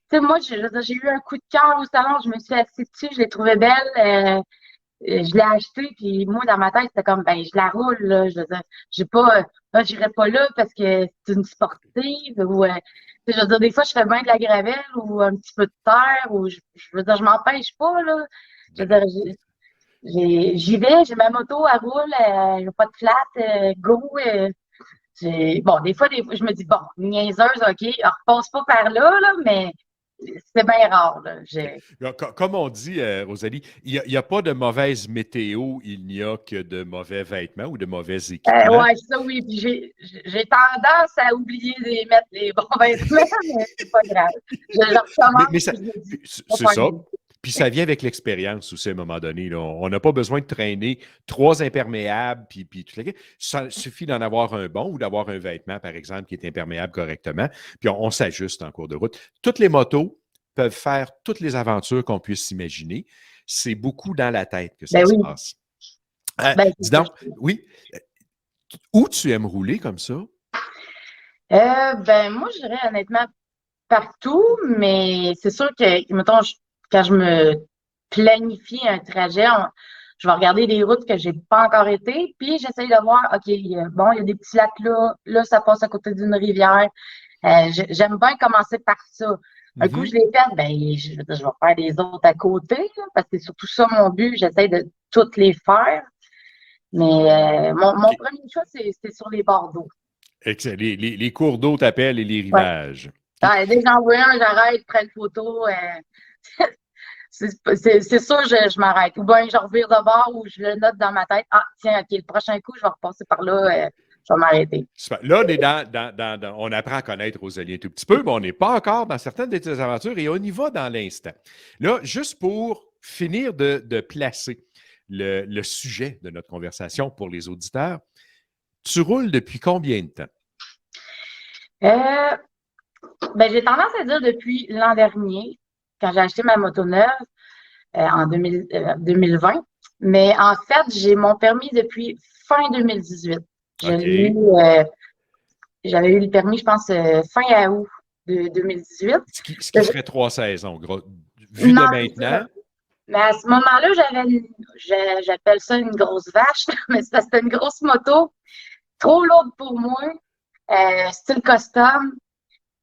sais, moi, j'ai eu un coup de cœur au salon, je me suis assise dessus, je l'ai trouvée belle. Je l'ai acheté, puis moi, dans ma tête, c'était comme, ben, je la roule, là. Je veux dire, j'ai pas, j'irai pas là parce que c'est une sportive, ou, tu sais, je veux dire, des fois, je fais bien de la gravelle ou un petit peu de terre, ou, je veux dire, je m'empêche pas, là. Je veux dire, j'y vais, j'ai ma moto, elle roule, il n'y a pas de flat, go. Bon, des fois, je me dis, bon, niaiseuse, OK, elle repasse pas par là, là, mais c'est bien rare, là.
Comme on dit, Rosalie, il n'y a pas de mauvaise météo, il n'y a que de mauvais vêtements ou de mauvais équipements.
Ouais, ça oui. Puis j'ai tendance à oublier de mettre les bons vêtements, mais c'est pas grave. Je recommence.
Mais
Puis je me dis,
c'est ça. Puis ça vient avec l'expérience aussi à un moment donné. Là. On n'a pas besoin de traîner 3 imperméables, puis tout le ça suffit d'en avoir un bon ou d'avoir un vêtement, par exemple, qui est imperméable correctement. Puis on s'ajuste en cours de route. Toutes les motos peuvent faire toutes les aventures qu'on puisse s'imaginer. C'est beaucoup dans la tête que ça
Ben
se
oui.
passe.
Ben,
Dis donc, oui, où tu aimes rouler comme ça?
ben moi, je dirais honnêtement partout, mais c'est sûr que, mettons, quand je me planifie un trajet, je vais regarder des routes que j'ai pas encore été, puis j'essaye de voir, OK, bon, il y a des petits lacs là, ça passe à côté d'une rivière. J'aime bien commencer par ça. Un coup, je les fais, ben, je vais faire les autres à côté, là, parce que c'est surtout ça mon but. J'essaie de toutes les faire. Mais mon premier choix, c'est sur les bords d'eau.
Excellent. Les cours d'eau t'appellent et les
Ouais.
rivages.
Dès que j'en vois un, j'arrête, prends une photo. C'est sûr, je m'arrête. Ou bien je revire de bord ou je le note dans ma tête. Ah, tiens, OK, le prochain coup, je vais repasser par là, je vais m'arrêter.
Là, on est on apprend à connaître Rosalie un tout petit peu, mais on n'est pas encore dans certaines de tes aventures et on y va dans l'instant. Là, juste pour finir de placer le sujet de notre conversation pour les auditeurs, tu roules depuis combien de temps?
Ben, j'ai tendance à dire depuis l'an dernier, quand j'ai acheté ma moto neuve en 2020. Mais en fait, j'ai mon permis depuis fin 2018. J'avais eu le permis, je pense, fin août de 2018.
Ce qui ferait 3 saisons, vu
Non,
de maintenant.
Mais à ce moment-là, j'appelle ça une grosse vache, mais c'est parce que c'était une grosse moto, trop lourde pour moi, style custom.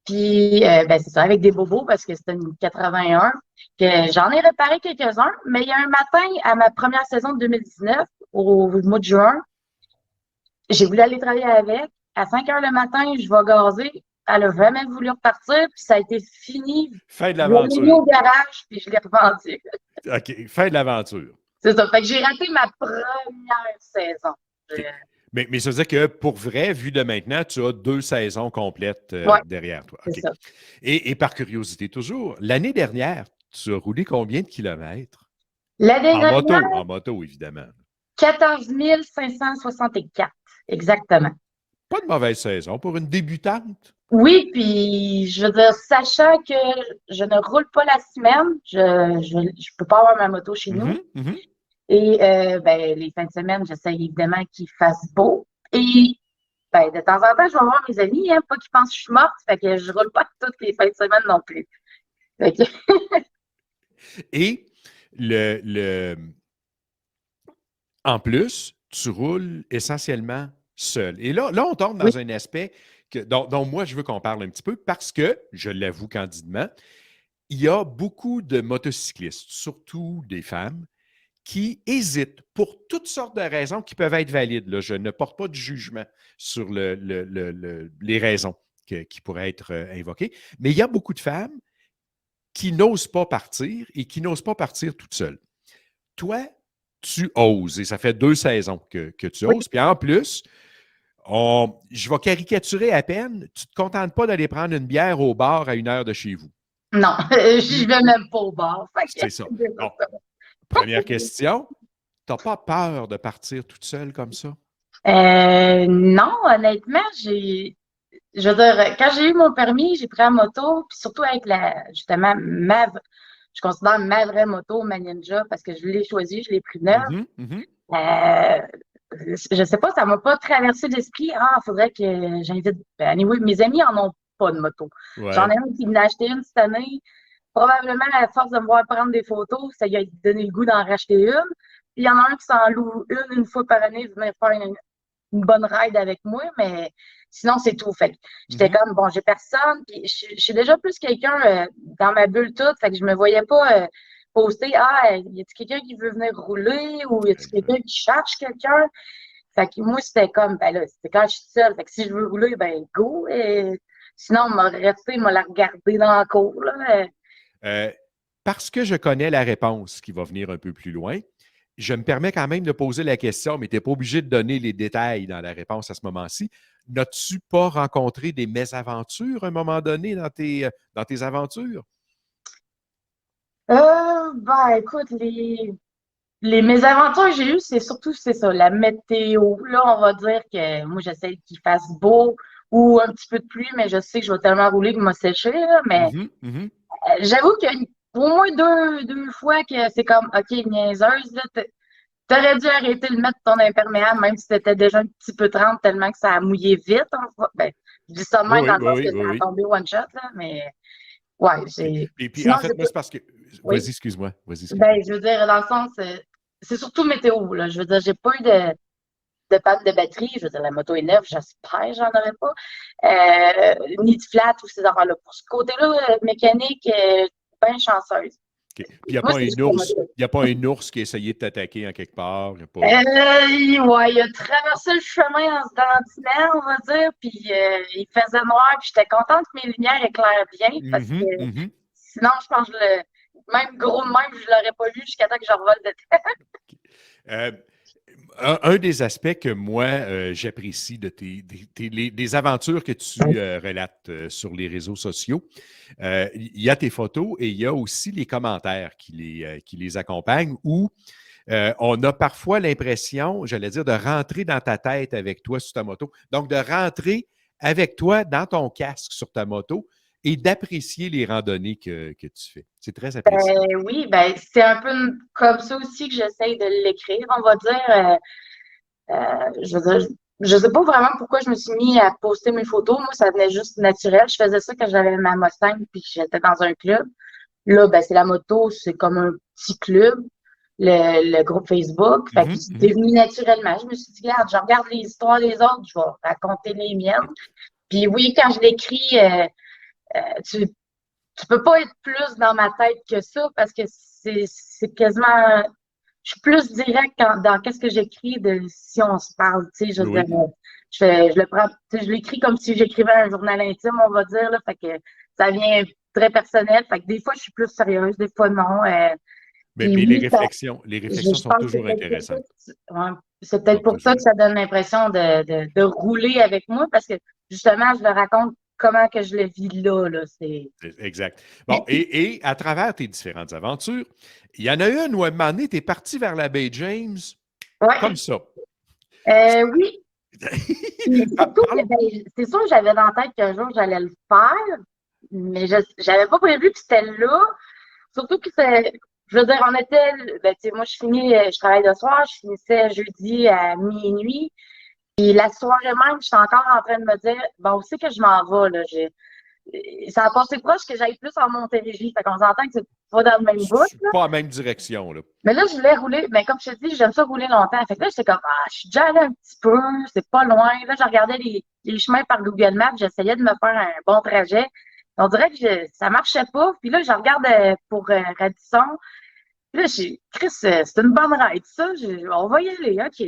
Puis, ben, c'est ça, avec des bobos parce que c'était une 81. Que j'en ai réparé quelques-uns, mais il y a un matin, à ma première saison de 2019, au mois de juin, j'ai voulu aller travailler avec. À 5 heures le matin, je vais gazer. Elle a jamais voulu repartir, puis ça a été fini.
Fin de
Je l'ai
l'aventure.
mis au garage, puis je l'ai revendu.
OK, fin de l'aventure.
C'est ça. Fait que j'ai raté ma première saison.
Okay. Mais ça veut dire que pour vrai, vu de maintenant, tu as 2 saisons complètes derrière toi. Okay.
C'est ça.
Et par curiosité toujours, l'année dernière, tu as roulé combien de kilomètres?
L'année dernière,
en moto, évidemment.
14 564, exactement.
Pas de mauvaise saison pour une débutante.
Oui, puis je veux dire, sachant que je ne roule pas la semaine, je peux pas avoir ma moto chez nous. Et ben, les fins de semaine, j'essaie évidemment qu'il fasse beau. Et ben, de temps en temps, je vais voir mes amis, hein, pas qu'ils pensent que je suis morte, fait que je roule pas toutes les fins de semaine non plus.
Et en plus, tu roules essentiellement seul. Et là on tombe dans un aspect dont moi, je veux qu'on parle un petit peu parce que, je l'avoue candidement, il y a beaucoup de motocyclistes, surtout des femmes, qui hésitent pour toutes sortes de raisons qui peuvent être valides. Là. Je ne porte pas de jugement sur les raisons qui pourraient être invoquées, mais il y a beaucoup de femmes qui n'osent pas partir et qui n'osent pas partir toutes seules. Toi, tu oses, et ça fait 2 saisons que tu
Oui.
oses, puis en plus, je vais caricaturer à peine, tu ne te contentes pas d'aller prendre une bière au bar à 1 heure de chez vous.
Non, je vais même pas au bar. Fait que-
C'est ça. Bon, première question, tu n'as pas peur de partir toute seule comme ça?
Non, honnêtement, je veux dire, quand j'ai eu mon permis, j'ai pris la moto, puis surtout avec justement, je considère ma vraie moto, ma Ninja, parce que je l'ai choisie, je l'ai pris neuve.
Mhm, mhm.
Euh, je sais pas, ça m'a pas traversé l'esprit. Ah, faudrait que j'invite. Ben, anyway, mes amis en ont pas de moto.
Ouais.
J'en ai un qui venait acheter une cette année. Probablement, à force de me voir prendre des photos, ça lui a donné le goût d'en racheter une. Puis il y en a un qui s'en loue une fois par année, venir faire une bonne ride avec moi, mais sinon, c'est tout. Fait que j'étais comme, bon, j'ai personne. Puis je suis déjà plus quelqu'un dans ma bulle toute. Fait que je me voyais pas poster, ah, y a-t-il quelqu'un qui veut venir rouler ou y a-t-il quelqu'un qui cherche quelqu'un? Fait que moi, c'était comme, ben là, c'était quand je suis seule. Fait que si je veux rouler, ben go. Et sinon, on m'a resté, m'a la regarder dans la cour, là.
Parce que je connais la réponse qui va venir un peu plus loin, je me permets quand même de poser la question, mais tu n'es pas obligé de donner les détails dans la réponse à ce moment-ci. N'as-tu pas rencontré des mésaventures à un moment donné dans tes aventures?
Ben, écoute, les mésaventures que j'ai eues, c'est ça, la météo. Là, on va dire que moi, j'essaie qu'il fasse beau ou un petit peu de pluie, mais je sais que je vais tellement rouler qu'il m'a séché, là. Mais
Mhm, mhm.
j'avoue qu'il y a au moins deux fois que c'est comme, OK, niaiseuse, là, t'aurais dû arrêter de mettre ton imperméable, même si c'était déjà un petit peu trempe, tellement que ça a mouillé vite. Ben, je dis ça de même
Oui,
dans le sens
oui,
que
oui,
ça a
oui.
tombé one shot, là, mais ouais,
Puis,
sinon,
en fait, moi, c'est parce que.
oui.
Vas-y, excuse-moi. Vas-y, excuse-moi.
Ben, je veux dire, dans le sens, c'est surtout météo, là. Je veux dire, j'ai pas eu de panne de batterie. Je veux dire, la moto est neuve, j'espère, j'en aurais pas. Ni de flat ou ces affaires-là. Pour ce côté-là, mécanique, bien chanceuse.
OK. Puis, il n'y a
Moi,
pas
c'est
un
juste la
ours.
moto.
Il n'y a pas un ours qui a essayé de t'attaquer en quelque part. Il y a pas...
Ouais, il a traversé le chemin en se dantinant, on va dire, puis il faisait noir, puis j'étais contente que mes lumières éclairent bien, parce que
Mhm, mhm.
sinon, je pense que même gros de même, je l'aurais pas vu jusqu'à temps que je revole de tête.
Euh, un des aspects que moi, j'apprécie de des aventures que tu relates sur les réseaux sociaux, il y a tes photos et il y a aussi les commentaires qui les accompagnent où on a parfois l'impression, j'allais dire, de rentrer dans ta tête avec toi sur ta moto. Donc, de rentrer avec toi dans ton casque sur ta moto et d'apprécier les randonnées que tu fais. C'est très apprécié.
Oui, ben c'est un peu comme ça aussi que j'essaye de l'écrire, on va dire. Je veux dire, je sais pas vraiment pourquoi je me suis mis à poster mes photos. Moi, ça venait juste naturel. Je faisais ça quand j'avais ma Mustang puis que j'étais dans un club. Là, ben c'est la moto, c'est comme un petit club, le groupe Facebook. Fait que
Mhm,
c'est
mhm.
venu naturellement. Je me suis dit, regarde, je regarde les histoires des autres, je vais raconter les miennes. Puis oui, quand je l'écris, tu tu peux pas être plus dans ma tête que ça parce que c'est quasiment. Je suis plus direct dans qu'est-ce que j'écris de si on se parle, tu sais, je veux
Oui.
dire, je le prends, tu sais, je l'écris comme si j'écrivais un journal intime, on va dire, là, fait que ça vient très personnel, fait que des fois je suis plus sérieuse, des fois non.
Mais
Puis
les
oui,
réflexions
je
sont
pense que c'est
toujours
peut-être pour ça,
intéressantes.
ouais, c'est
Sont
peut-être pour ça
toujours
que ça donne l'impression de rouler avec moi, parce que justement, je le raconte comment que je le vis là, c'est.
exact. Bon, et à travers tes différentes aventures, il y en a une où à un moment donné, tu es parti vers la baie James comme
Ouais,
ça.
oui. Puis surtout,
Parle.
ben, c'est sûr que j'avais dans la tête qu'un jour j'allais le faire, mais je n'avais pas prévu que c'était là. Surtout que c'est, je veux dire, on était, ben, tu sais, moi je travaille le soir, je finissais jeudi à minuit. Puis la soirée même, j'étais encore en train de me dire, bon, où c'est que je m'en vais, là? Ça a passé proche que j'aille plus en Montérégie. Fait qu'on s'entend que c'est pas dans le même bout.
Pas la même direction, là.
Mais là, je voulais rouler. Mais comme je te dis, j'aime ça rouler longtemps. Fait que là, j'étais comme, je suis déjà allée un petit peu, c'est pas loin. Là, je regardais les chemins par Google Maps, j'essayais de me faire un bon trajet. On dirait que ça marchait pas. Puis là, je regarde pour Radisson. Puis là, Chris, c'est une bonne ride, ça. On va y aller, OK.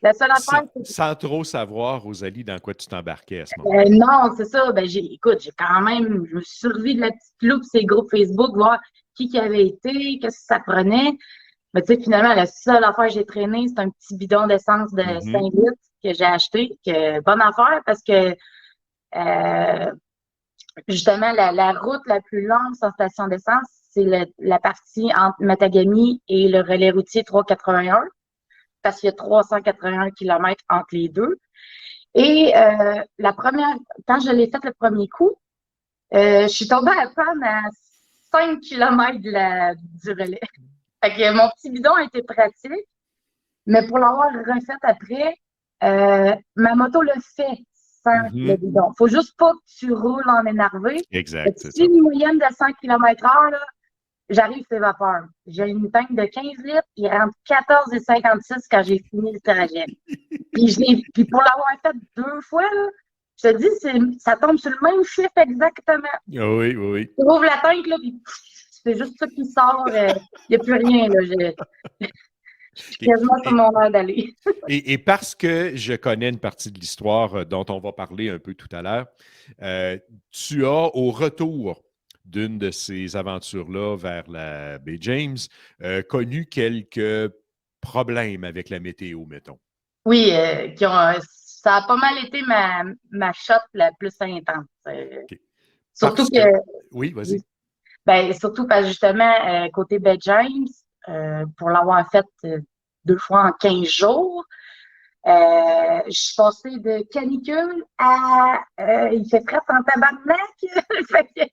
La seule affaire,
Sans trop savoir, Rosalie, dans quoi tu t'embarquais à ce moment-là.
non, c'est ça. Ben, écoute, je me suis servi de la petite loupe, ces groupes Facebook, voir qui avait été, qu'est-ce que ça prenait. Mais tu sais, finalement, la seule affaire que j'ai traînée, c'est un petit bidon d'essence de 5 litres que j'ai acheté. Bonne affaire parce que justement, la route la plus longue sans station d'essence, c'est la partie entre Matagami et le relais routier 381, parce qu'il y a 381 km entre les deux. Et quand je l'ai fait le premier coup, je suis tombée à panne à 5 km du relais. Fait que mon petit bidon a été pratique, mais pour l'avoir refait après, ma moto le fait sans le bidon. Faut juste pas que tu roules en énervé.
Exact,
Si une moyenne de 100 km/h, là, j'arrive sur vapeur. J'ai une tank de 15 litres, il rentre 14,56 quand j'ai fini le trajet. Puis pour l'avoir fait 2 fois, là, je te dis, ça tombe sur le même chiffre exactement.
Oui.
Tu ouvres la tank, là, puis c'est juste ça qui sort. Il n'y a plus rien, là. Je suis quasiment sur mon heure d'aller.
Et parce que je connais une partie de l'histoire dont on va parler un peu tout à l'heure, tu as, au retour d'une de ces aventures-là vers la baie James, connu quelques problèmes avec la météo, mettons.
Oui, ça a pas mal été ma shot la plus intense.
Okay.
Surtout
Oui, vas-y.
Ben, surtout parce que justement, côté baie James, pour l'avoir fait 2 fois en 15 jours, je suis passée de canicule à il fait frais en tabarnak.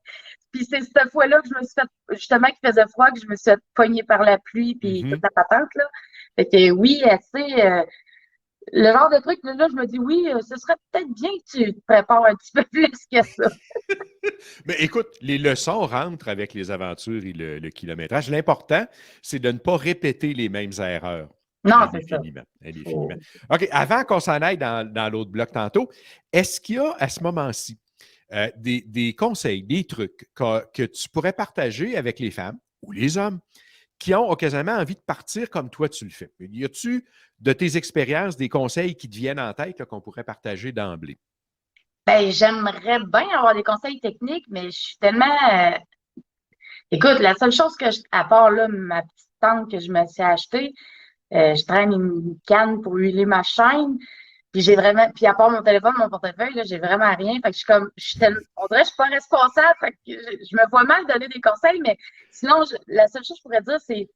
Puis c'est cette fois-là que je me suis fait, justement, qu'il faisait froid, que je me suis fait pogner par la pluie, puis toute la patente, là. Fait que oui, assez. Le genre de truc, là, je me dis, oui, ce serait peut-être bien que tu te prépares un petit peu plus que ça.
Mais écoute, les leçons rentrent avec les aventures et le kilométrage. L'important, c'est de ne pas répéter les mêmes erreurs.
Non, c'est ça.
Indéfiniment. OK, avant qu'on s'en aille dans l'autre bloc tantôt, est-ce qu'il y a à ce moment-ci des conseils, des trucs que tu pourrais partager avec les femmes ou les hommes qui ont occasionnellement envie de partir comme toi tu le fais? Y a-tu de tes expériences des conseils qui te viennent en tête là, qu'on pourrait partager d'emblée?
Ben, j'aimerais bien avoir des conseils techniques, mais je suis tellement. Écoute, la seule chose à part là, ma petite tente que je me suis achetée, je traîne une canne pour huiler ma chaîne. Puis à part mon téléphone, mon portefeuille, là, j'ai vraiment rien. Fait que on dirait que je suis pas responsable. Fait que je me vois mal donner des conseils, mais sinon, la seule chose que je pourrais dire, c'est,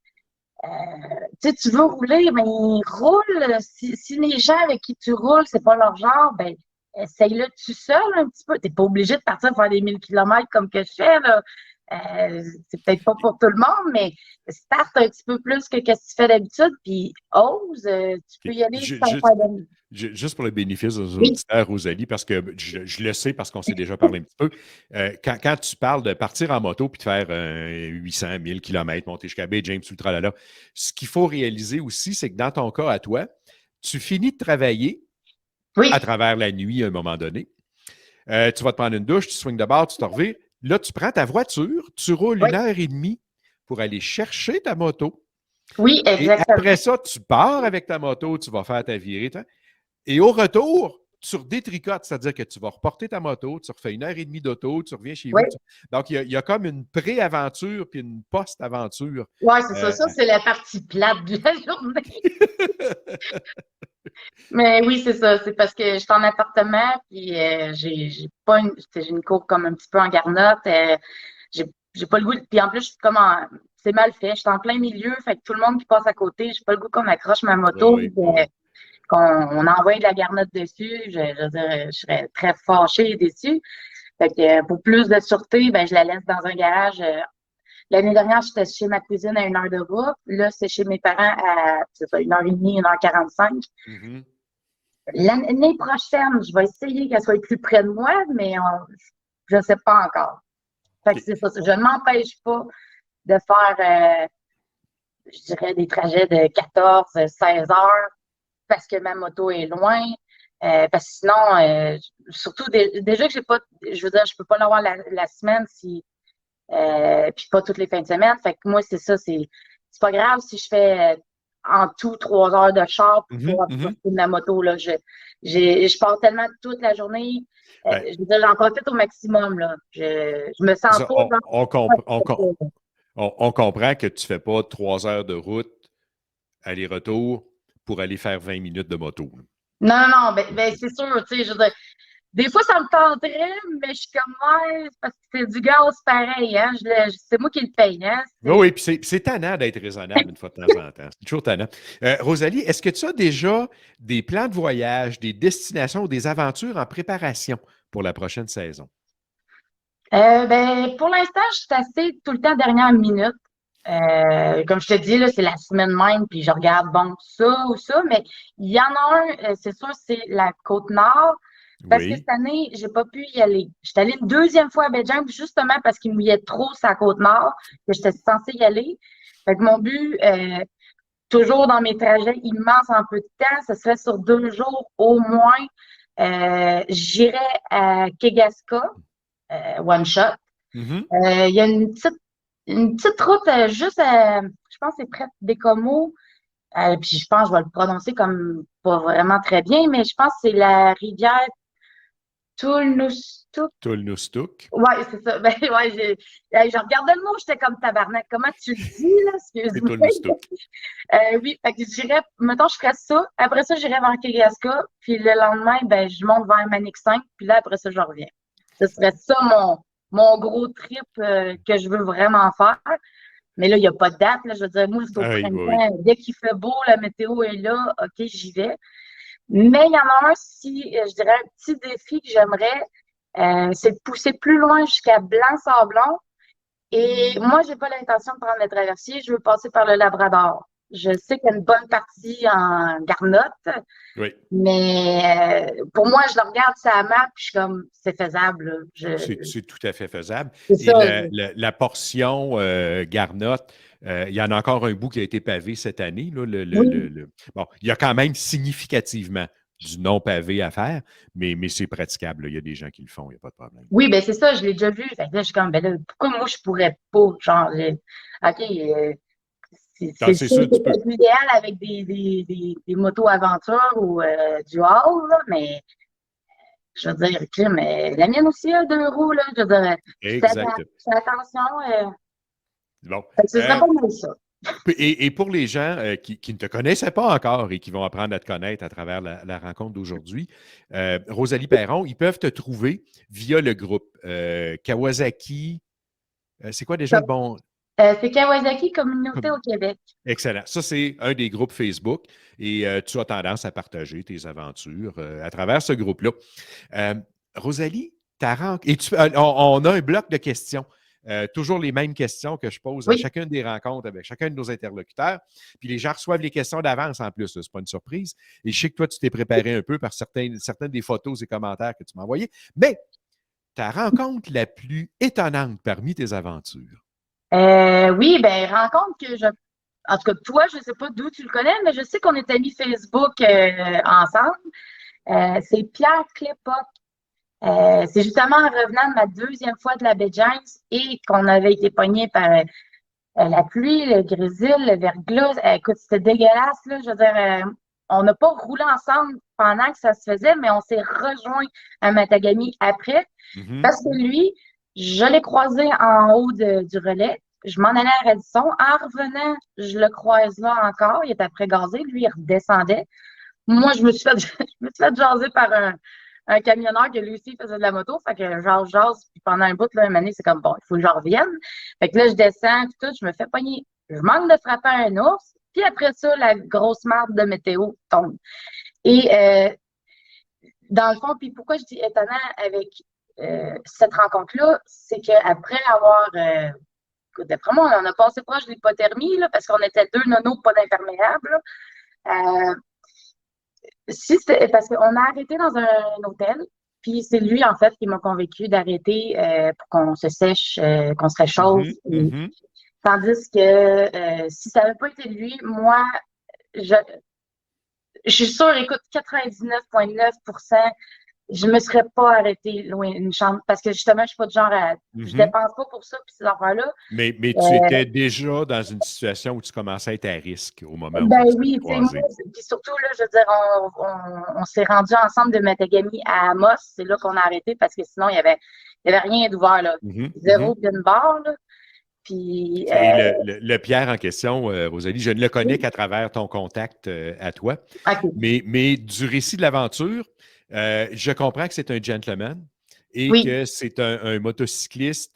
tu veux rouler, mais roule. Si les gens avec qui tu roules, c'est pas leur genre, ben, essaye-le tout seul un petit peu. T'es pas obligé de partir faire des 1000 kilomètres comme que je fais, là. C'est peut-être pas pour tout le monde, mais start un petit peu plus que ce que tu fais d'habitude, puis ose. Tu peux y aller sans faire de...
Juste pour le bénéfice aux auditeurs, Rosalie, parce que je le sais, parce qu'on s'est déjà parlé un petit peu, quand tu parles de partir en moto puis de faire 800, 1000 km, monter jusqu'à Baie James, Ultra Lala, ce qu'il faut réaliser aussi, c'est que dans ton cas à toi, tu finis de travailler à travers la nuit à un moment donné. Tu vas te prendre une douche, tu swings de bord, tu te revires. Là, tu prends ta voiture, tu roules 1h30 pour aller chercher ta moto.
Oui, exactement.
Et après ça, tu pars avec ta moto, tu vas faire ta virée. Et au retour, tu redétricotes, c'est-à-dire que tu vas reporter ta moto, tu refais 1h30 d'auto, tu reviens chez vous. Donc, il y a comme une pré-aventure puis une post-aventure.
Oui, c'est ça. Ça, c'est la partie plate de la journée. Mais oui, c'est ça. C'est parce que je suis en appartement, puis j'ai une cour comme un petit peu en garnotte. J'ai pas le goût. Puis en plus, je suis c'est mal fait. Je suis en plein milieu, fait que tout le monde qui passe à côté, j'ai pas le goût qu'on accroche ma moto, qu'on envoie de la garnotte dessus. Je veux dire, je serais très fâchée et déçue. Fait que pour plus de sûreté, ben je la laisse dans un garage. L'année dernière, j'étais chez ma cousine à 1 heure de route. Là, c'est chez mes parents à 1h30, 1h45. L'année prochaine, je vais essayer qu'elle soit plus près de moi, mais je ne sais pas encore. Fait que c'est ça. Je ne m'empêche pas de faire, je dirais, des trajets de 14, 16 heures parce que ma moto est loin. Parce que sinon, surtout déjà que j'ai pas, je veux dire, je peux pas l'avoir la semaine si puis pas toutes les fins de semaine. Fait que moi, c'est ça, c'est pas grave si je fais en tout 3 heures de char pour
Mhm,
pouvoir
mhm.
profiter de ma moto. Là. Je pars tellement toute la journée.
Ben,
Je veux dire, j'en profite au maximum. Là. Je me sens
ça,
pas
on comprend que tu ne fais pas 3 heures de route aller-retour pour aller faire 20 minutes de moto.
Non, non, ben c'est sûr, tu sais, je veux dire, des fois, ça me tenterait, mais je suis comme, ouais, c'est parce que c'est du gaz pareil, hein, c'est moi qui le paye, hein,
Oui, oui, puis c'est tannant d'être raisonnable une fois de temps en temps. C'est toujours tannant. Rosalie, est-ce que tu as déjà des plans de voyage, des destinations ou des aventures en préparation pour la prochaine saison?
Ben, pour l'instant, je suis assez tout le temps dernière minute. Comme je te dis, là, c'est la semaine même, puis je regarde, bon, ça ou ça, mais il y en a un, c'est sûr, c'est la Côte-Nord, parce que
Oui.
cette année, j'ai pas pu y aller. J'étais allée une deuxième fois à Belgium, justement parce qu'il mouillait trop sa Côte-Nord, que j'étais censée y aller. Fait que mon but, toujours dans mes trajets immenses en peu de temps, ce serait sur 2 jours au moins. J'irais à Kegaska, one shot.
Mhm.
Il y a une petite route juste je pense que c'est près des Bécomo. Puis je pense que je vais le prononcer comme pas vraiment très bien, mais je pense que c'est la rivière Toulnoustuk.
Tulnustuk.
Ouais, c'est ça. Ben, ouais, je regardais le mot, j'étais comme tabarnak. Comment tu le dis, là?
C'est
Excuse-moi.
Tulnustuk.
Oui, fait que j'irais, mettons, je ferais ça. Après ça, j'irais vers Kegaska. Puis le lendemain, ben, je monte vers Manic 5. Puis là, après ça, je reviens. Ce serait ça mon gros trip que je veux vraiment faire. Mais là, il n'y a pas de date. Là, je veux dire, moi, c'est au
Ah oui, oui, oui.
printemps. Dès qu'il fait beau, la météo est là. OK, j'y vais. Mais il y en a un, si je dirais, un petit défi que j'aimerais, c'est de pousser plus loin jusqu'à Blanc-Sablon. Et moi, j'ai pas l'intention de prendre le traversier. Je veux passer par le Labrador. Je sais qu'il y a une bonne partie en garnotte,
Oui.
mais pour moi, je le regarde sur la map, puis je suis comme, c'est faisable. Là.
C'est tout à fait faisable.
C'est
Et
ça.
la portion Garnotte, il y en a encore un bout qui a été pavé cette année. Là,
Oui,
Bon, il y a quand même significativement du non pavé à faire, mais c'est praticable. Là. Il y a des gens qui le font, il n'y a pas de problème.
oui, ben c'est ça, je l'ai déjà vu. Fait que là, je suis comme, ben là, pourquoi moi, je pourrais pas? Genre, OK, c'est
Ah,
sûr
c'est
que
sûr, tu
c'est
peux.
peut-être l'idéal avec des motos aventure ou du hall, là, mais je veux dire, mais la mienne aussi a 2 roues, là. Je veux dire,
Exact.
fais attention.
Bon.
Fait que ce serait pas mal ça.
Et pour les gens qui ne te connaissaient pas encore et qui vont apprendre à te connaître à travers la rencontre d'aujourd'hui, Rosalie Perron, ils peuvent te trouver via le groupe Kawasaki. C'est quoi déjà le bon?
C'est Kawasaki Communauté au Québec.
Excellent. Ça, c'est un des groupes Facebook et tu as tendance à partager tes aventures à travers ce groupe-là. Euh, Rosalie, on a un bloc de questions. Toujours les mêmes questions que je pose à
Oui.
chacune des rencontres avec chacun de nos interlocuteurs. Puis les gens reçoivent les questions d'avance en plus. Ce n'est pas une surprise. Et je sais que toi, tu t'es préparé un peu par certaines des photos et commentaires que tu m'as envoyés. Mais ta rencontre la plus étonnante parmi tes aventures?
Oui, ben, rencontre que en tout cas, toi, je ne sais pas d'où tu le connais, mais je sais qu'on est amis Facebook ensemble. C'est Pierre Clépoc. C'est justement en revenant de ma deuxième fois de la baie James et qu'on avait été pogné par la pluie, le grésil, le verglas. Écoute, c'était dégueulasse, là. Je veux dire, on n'a pas roulé ensemble pendant que ça se faisait, mais on s'est rejoints à Matagami après
Mhm.
parce que lui, je l'ai croisé en haut du relais. Je m'en allais à Radisson. En revenant, je le croise là encore. Il était après gazé. Lui, il redescendait. Moi, je me suis fait, je me suis fait jaser par un camionneur qui lui aussi faisait de la moto. Fait que jase, puis pendant un bout, là, un moment donné, c'est comme bon, il faut que je revienne. Fait que là, je descends, puis tout, je me fais pogner. Je manque de frapper un ours, puis après ça, la grosse marde de météo tombe. Et dans le fond, puis pourquoi je dis étonnant avec cette rencontre-là, c'est qu'après avoir écoute, d'après moi, on a passé proche de l'hypothermie, là, parce qu'on était 2 nonos pas d'imperméable. Si c'était parce qu'on a arrêté dans un hôtel, puis c'est lui, en fait, qui m'a convaincu d'arrêter pour qu'on se sèche, qu'on se réchauffe.
Mhm. Mhm.
Tandis que si ça n'avait pas été lui, moi, je, je suis sûre, écoute, 99,9%, je me serais pas arrêtée loin d'une chambre parce que justement, je suis pas du genre à. Je dépense pas pour ça, puis ces affaires-là.
Mais tu étais déjà dans une situation où tu commençais à être à risque au moment où
Ben
vous
oui,
êtes
tu sais, moi,
croisés.
puis surtout, là, je veux dire, on s'est rendu ensemble de Matagami à Amos. C'est là qu'on a arrêté parce que sinon, il y avait rien d'ouvert, là. Zéro pin bar, là. Puis,
Et le Pierre en question, Rosalie, je ne le connais qu'à travers ton contact à toi.
OK.
Mais du récit de l'aventure, je comprends que c'est un gentleman et
Oui.
que c'est un motocycliste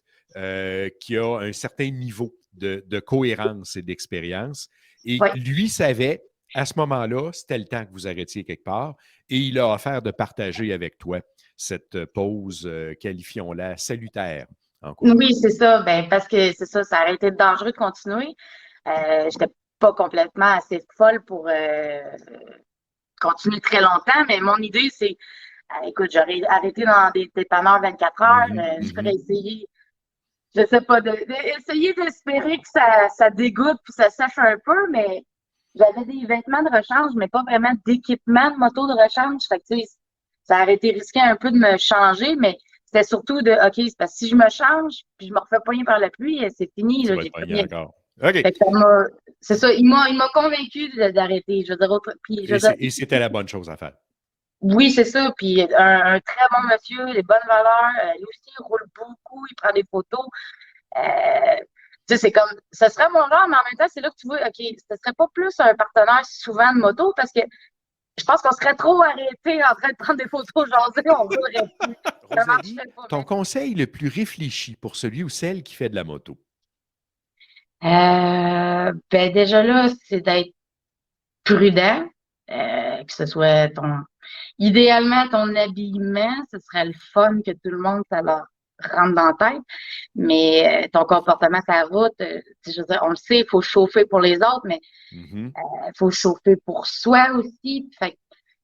qui a un certain niveau de cohérence et d'expérience. Et
Ouais.
lui savait, à ce moment-là, c'était le temps que vous arrêtiez quelque part et il a offert de partager avec toi cette pause, qualifions-la, salutaire.
Oui, c'est ça. Ben, parce que c'est ça, ça aurait été dangereux de continuer. J'étais pas complètement assez folle pour continuer très longtemps, mais mon idée, c'est, écoute, j'aurais arrêté dans des dépanneurs 24 heures. Je ferais essayer, je sais pas, essayer d'espérer que ça dégoûte puis ça sèche un peu, mais j'avais des vêtements de rechange, mais pas vraiment d'équipement de moto de rechange. Fait que, tu sais, ça aurait été risqué un peu de me changer, mais c'était surtout de, OK, c'est parce que si je me change, puis je me refais poigner par la pluie, c'est fini,
Tu
là,
vas
j'ai
être
plus
pogné
rien.
encore. OK.
Fait que c'est ça, il m'a convaincu d'arrêter. Je veux dire, puis, je veux dire,
Et c'était la bonne chose à faire.
oui, c'est ça. Puis un très bon monsieur, les bonnes valeurs. Lui aussi, il roule beaucoup, il prend des photos. Euh, tu sais, c'est comme, ce serait mon genre, mais en même temps, c'est là que tu vois, OK, ce serait pas plus un partenaire souvent de moto parce que je pense qu'on serait trop arrêté en train de prendre des photos jaser, on roulerait plus. Ça
Rosalie,
marcherait pas
ton
bien.
conseil le plus réfléchi pour celui ou celle qui fait de la moto?
Ben déjà là, c'est d'être prudent, que ce soit idéalement ton habillement, ce serait le fun que tout le monde, ça leur rentre dans la tête, mais ton comportement sur la route, je veux dire, on le sait, il faut chauffer pour les autres, mais
Mhm.
il faut chauffer pour soi aussi. Fait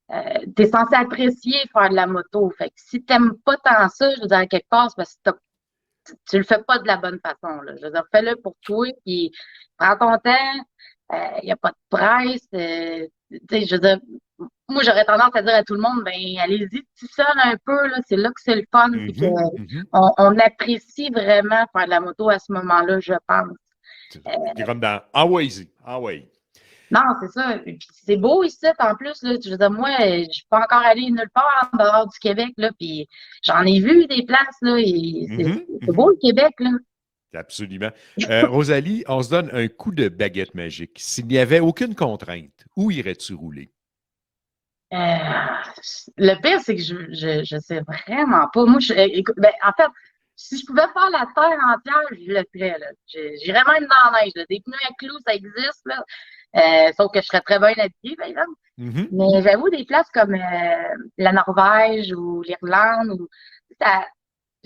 que t'es censé apprécier faire de la moto. Fait que si t'aimes pas tant ça, je veux dire, à quelque part, c'est parce que tu le fais pas de la bonne façon, là. Je veux dire, fais-le pour toi, puis prends ton temps. Il n'y a pas de presse. Tu sais, je veux dire, moi, j'aurais tendance à dire à tout le monde, ben, allez-y tout seul un peu, là. C'est là que c'est le fun, puis
Mhm.
qu'on
Mhm.
on apprécie vraiment faire de la moto à ce moment-là, je pense.
T'es comme dans Hawaii. Hawaii.
Non, c'est ça. Et puis c'est beau ici, en plus, là. Je veux dire, moi, je suis pas encore allée nulle part en dehors du Québec, là, puis j'en ai vu des places, là, et
Mhm.
c'est beau,
Mhm.
le Québec, là.
Absolument. Rosalie, on se donne un coup de baguette magique. S'il n'y avait aucune contrainte, où irais-tu rouler?
Euh, le pire, c'est que je sais vraiment pas. Moi, écoute, ben, en fait, si je pouvais faire la terre entière, je le ferais, là. J'irais même dans la neige, là. Des pneus à clous, ça existe, là. Sauf que je serais très bien habillée, par exemple.
Mhm.
Mais j'avoue, des places comme la Norvège ou l'Irlande, ça-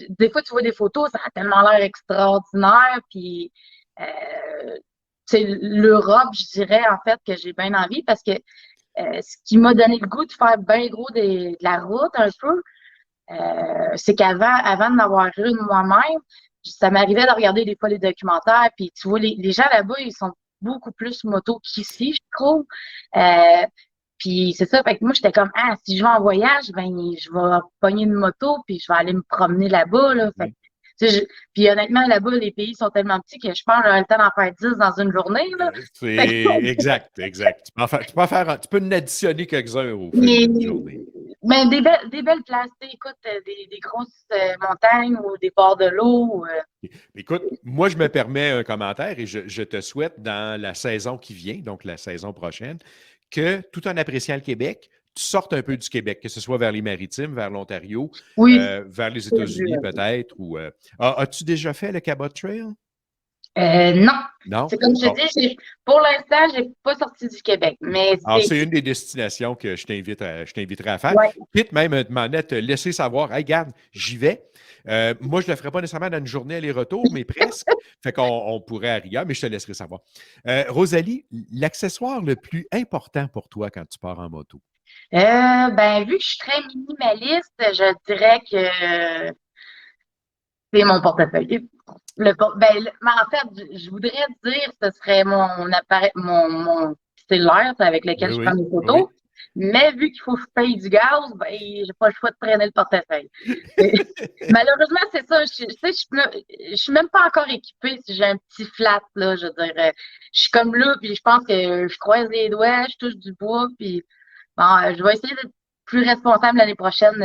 des fois, tu vois des photos, ça a tellement l'air extraordinaire. Puis, c'est l'Europe, je dirais, en fait, que j'ai bien envie parce que ce qui m'a donné le goût de faire bien gros de la route un peu, c'est avant de m'avoir une moi-même, ça m'arrivait de regarder des fois les documentaires, puis tu vois, les gens là-bas, ils sont beaucoup plus moto qu'ici, je trouve. Euh, puis c'est ça, fait que moi, j'étais comme, ah, si je vais en voyage, ben, je vais pogner une moto, puis je vais aller me promener là-bas, là. Fait que, tu sais, puis honnêtement, là-bas, les pays sont tellement petits que je pense que j'aurais le temps d'en faire 10 dans une journée, là. Fait que,
C'est exact, exact. Tu peux en additionner quelques-uns au fil
mais,
d'une journée.
mais des belles places, tu sais, écoute, des grosses montagnes ou des bords de l'eau.
Écoute, moi, je me permets un commentaire et je te souhaite dans la saison qui vient, donc la saison prochaine, que tout en appréciant le Québec, tu sortes un peu du Québec, que ce soit vers les Maritimes, vers l'Ontario,
Oui,
vers les
c'est
États-Unis
vrai.
peut-être. As-tu déjà fait le Cabot Trail?
Non.
Non?
C'est comme je te
Bon.
dis, pour l'instant, j'ai pas sorti du Québec, mais
Alors, c'est une des destinations que je t'inviterai à faire.
ouais.
Quitte même à demander à te laisser savoir, hey, regarde, j'y vais. Moi, je ne le ferai pas nécessairement dans une journée aller-retour, mais presque. Fait qu'on pourrait à rigueur, mais je te laisserai savoir. Rosalie, l'accessoire le plus important pour toi quand tu pars en moto?
Ben, vu que je suis très minimaliste, je dirais que c'est mon portefeuille. Mais en fait, je voudrais dire que ce serait mon appareil, mon cellulaire avec lequel
Oui,
je prends
oui,
mes
oui.
photos. Mais vu qu'il faut que je paye du gaz, ben, j'ai pas le choix de traîner le portefeuille. Malheureusement, c'est ça. Je suis même pas encore équipée si j'ai un petit flat, là. Je veux dire, je suis comme là, puis je pense que je croise les doigts, je touche du bois, puis bon, je vais essayer d'être plus responsable l'année prochaine,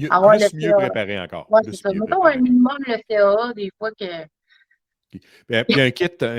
avoir le
Mieux
CA.
préparé encore.
Ouais, c'est
Plus
ça.
mieux
Mettons un
préparé.
minimum le CA, des fois que.
Puis un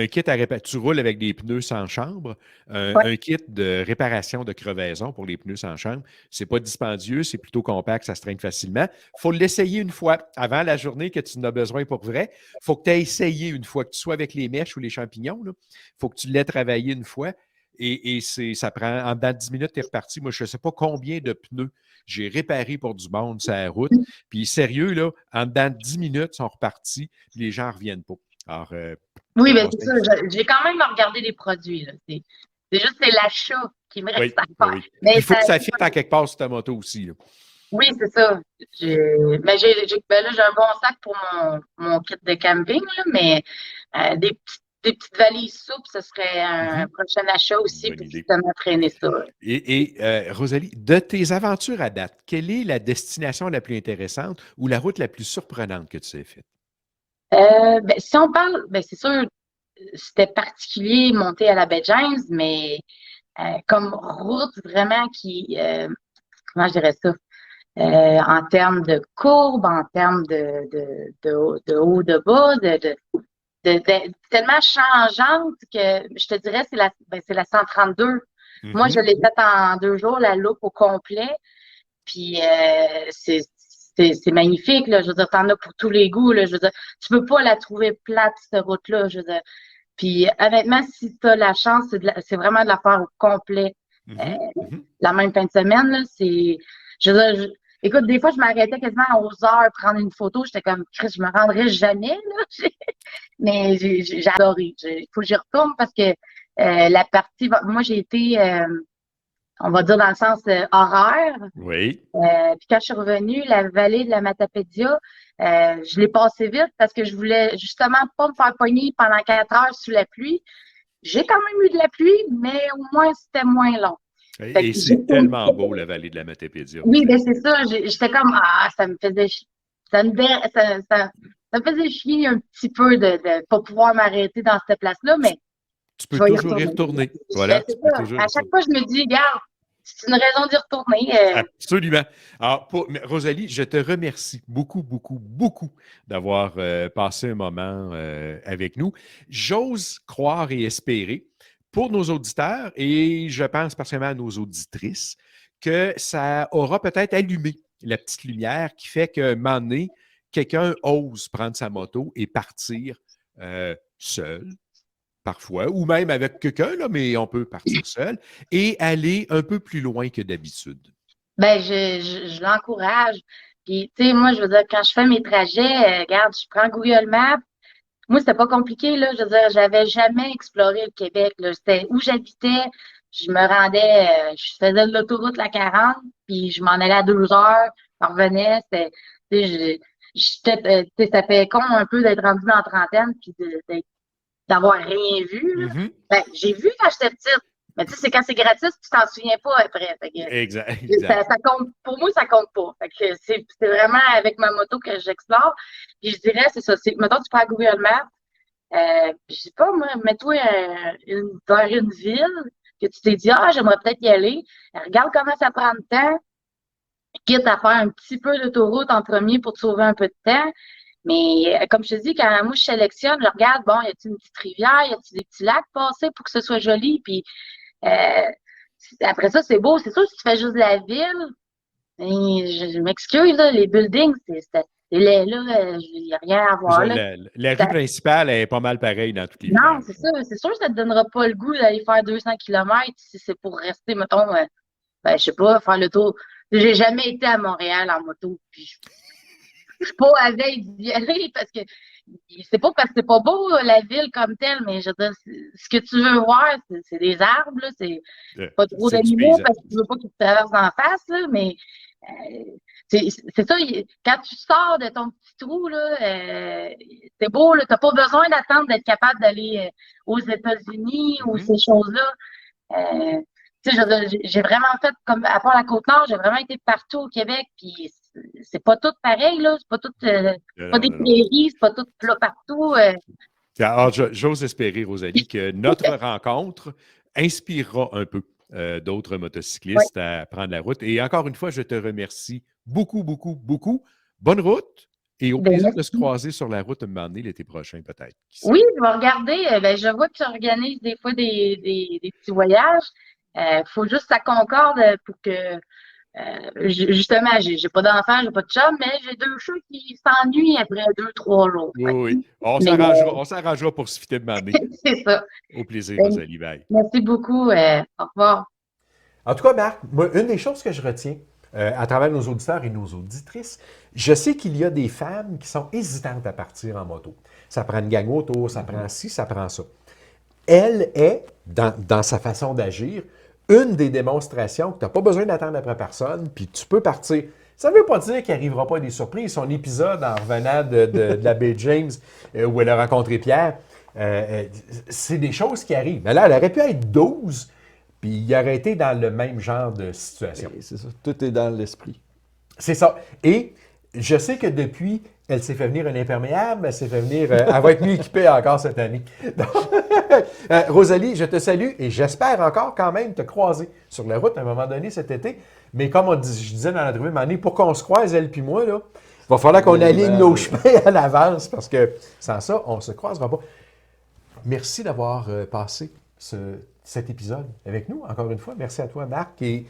kit à réparer. Tu roules avec des pneus sans chambre,
Ouais.
un kit de réparation de crevaison pour les pneus sans chambre. C'est pas dispendieux, c'est plutôt compact, ça se traîne facilement. Il faut l'essayer une fois avant la journée que tu en as besoin pour vrai. Il faut que tu aies essayé une fois, que tu sois avec les mèches ou les champignons. Il faut que tu l'aies travaillé une fois. Et ça prend, en dedans de 10 minutes, tu es reparti. Moi, je ne sais pas combien de pneus j'ai réparé pour du monde sur la route. Puis sérieux, là, en dedans de 10 minutes, ils sont repartis, puis les gens ne reviennent pas. Alors,
Oui,
je
mais c'est ça.
conseille.
J'ai quand même regardé les produits, là. C'est juste c'est l'achat qui me
Oui,
reste à
oui,
faire.
oui. Puis
Mais
il faut que ça fitte en quelque part sur ta moto aussi. Là.
oui, c'est ça. Mais ben là, j'ai un bon sac pour mon kit de camping, là, mais des petites valises souples, ce serait un
Mhm.
prochain achat aussi
Bonne
pour
idée.
justement traîner ça.
Rosalie, de tes aventures à date, quelle est la destination la plus intéressante ou la route la plus surprenante que tu as faite?
Ben, si on parle, ben, c'est sûr, c'était particulier monter à la baie James, mais comme route vraiment comment je dirais ça, en termes de courbe, en termes de haut, de bas, tellement changeante que je te dirais c'est la 132. Moi, je
Mhm.
l'ai faite en 2 jours, la loupe au complet. Puis c'est magnifique, là. Je veux dire, t'en as pour tous les goûts, là. Je veux dire, tu peux pas la trouver plate, cette route-là. Je veux dire. Puis honnêtement, si tu as la chance, c'est vraiment de la faire au complet.
Mhm. Mhm.
La même fin de semaine, là, je veux dire, écoute, des fois, je m'arrêtais quasiment aux heures prendre une photo. J'étais comme, Chris, je me rendrai jamais, là. Mais j'ai adoré. Il faut que j'y retourne parce que la partie, moi, j'ai été, on va dire dans le sens horaire.
Oui.
Puis quand je suis revenue, la vallée de la Matapédia, je l'ai passé vite parce que je voulais justement pas me faire pogner pendant 4 heures sous la pluie. J'ai quand même eu de la pluie, mais au moins c'était moins long. Fait
Et
que j'ai
c'est tellement beau, la vallée de la Matapédia,
Oui, ben
Rosalie.
c'est ça. J'étais comme ça me faisait ça me dé- ça me faisait chier un petit peu de pas pouvoir m'arrêter dans cette place-là, mais
Tu
je
peux
vais y
toujours y
retourner.
retourner.
Ben,
Voilà,
c'est
tu peux
ça.
toujours y
À chaque
retourner.
fois, je me dis, regarde, c'est une raison d'y retourner.
Absolument. Alors, mais Rosalie, je te remercie beaucoup, beaucoup, beaucoup d'avoir passé un moment avec nous. J'ose croire et espérer pour nos auditeurs et je pense particulièrement à nos auditrices que ça aura peut-être allumé la petite lumière qui fait qu'à un moment donné, quelqu'un ose prendre sa moto et partir seul, parfois, ou même avec quelqu'un, là, mais on peut partir seul et aller un peu plus loin que d'habitude.
Ben, je l'encourage. Puis, tu sais, moi, je veux dire, quand je fais mes trajets, regarde, je prends Google Maps. Moi, c'était pas compliqué, là. Je veux dire, j'avais jamais exploré le Québec, là. C'était où j'habitais. Je me rendais, je faisais de l'autoroute la 40, puis je m'en allais à 2 heures. Je revenais. Tu sais, tu sais, ça fait con un peu d'être rendu dans la trentaine, puis d'avoir rien vu, là.
Mhm.
Ben, j'ai vu quand j'étais petite. Mais tu sais, c'est quand c'est gratuit, tu t'en souviens pas après. Fait que,
Exact, exact.
ça compte, pour moi, ça compte pas. Fait que c'est vraiment avec ma moto que j'explore. Puis je dirais, c'est ça. Mettons, tu prends Google Maps, je sais pas, moi, mets-toi dans une ville que tu t'es dit, j'aimerais peut-être y aller. Regarde comment ça prend de temps, quitte à faire un petit peu d'autoroute en premier pour te sauver un peu de temps. Mais comme je te dis, quand moi je sélectionne, je regarde, bon, y a-t-il une petite rivière, y a-t-il des petits lacs passés pour que ce soit joli, puis euh, après ça, c'est beau. C'est sûr, si tu fais juste la ville, je m'excuse, là, les buildings, c'est laid, là, il n'y a rien à
C'est
voir,
ça,
là.
la rue principale est pas mal pareille dans tous les
Non,
villages.
c'est ça. C'est sûr que ça te donnera pas le goût d'aller faire 200 kilomètres si c'est pour rester, mettons, ben, je sais pas, faire le tour. J'ai jamais été à Montréal en moto, puis je suis pas à veille d'y aller parce que c'est pas parce que c'est pas beau, la ville comme telle, mais je veux dire, ce que tu veux voir, c'est des arbres, là, c'est pas trop
C'est du
d'animaux
paysage.
parce que tu veux pas qu'ils te traversent en face, là, mais c'est ça, quand tu sors de ton petit trou, là, c'est beau, là, t'as pas besoin d'attendre d'être capable d'aller aux États-Unis ou
Mhm.
ces choses-là. Tu tu sais, j'ai vraiment fait, comme à part la Côte-Nord, j'ai vraiment été partout au Québec, puis c'est pas tout pareil, là. C'est pas tout, pas des
non.
prairies, c'est pas tout plat partout.
Alors, j'ose espérer, Rosalie, que notre rencontre inspirera un peu d'autres motocyclistes à prendre la route. Et encore une fois, je te remercie beaucoup, beaucoup, beaucoup. Bonne route et au
Ben,
plaisir de
merci.
se croiser sur la route un moment donné l'été prochain, peut-être. Qui sait?
Oui, je vais regarder. Ben, je vois que tu organises des fois des petits voyages. Faut juste que ça concorde pour que, justement, j'ai pas d'enfant, j'ai pas de chum, mais j'ai deux chats qui s'ennuient après 2, 3 jours.
Oui, oui. On
Mais
s'arrangera pour se fitter de moment donné.
c'est ça.
Au plaisir,
Ben,
Rosalie. Bye.
merci beaucoup. Au revoir.
En tout cas, Marc, moi, une des choses que je retiens à travers nos auditeurs et nos auditrices, je sais qu'il y a des femmes qui sont hésitantes à partir en moto. Ça prend une gang autour, ça prend ci, ça prend ça. Elle est, dans sa façon d'agir, une des démonstrations que tu n'as pas besoin d'attendre après personne, puis tu peux partir. Ça ne veut pas dire qu'il n'arrivera pas des surprises. Son épisode en revenant de la baie James, où elle a rencontré Pierre, c'est des choses qui arrivent. Mais là, elle aurait pu être 12, puis il aurait été dans le même genre de situation.
Et c'est ça. Tout est dans l'esprit.
C'est ça. Et je sais que depuis, elle s'est fait venir un imperméable, elle s'est fait venir... elle va être mieux équipée encore cette année. Donc, Rosalie, je te salue et j'espère encore quand même te croiser sur la route à un moment donné cet été. Mais comme je disais dans l'entrevue, Mané, pour qu'on se croise, elle puis moi, là, il va falloir qu'on aligne nos chemins à l'avance parce que sans ça, on ne se croisera pas. Merci d'avoir passé cet épisode avec nous, encore une fois. Merci à toi, Marc, et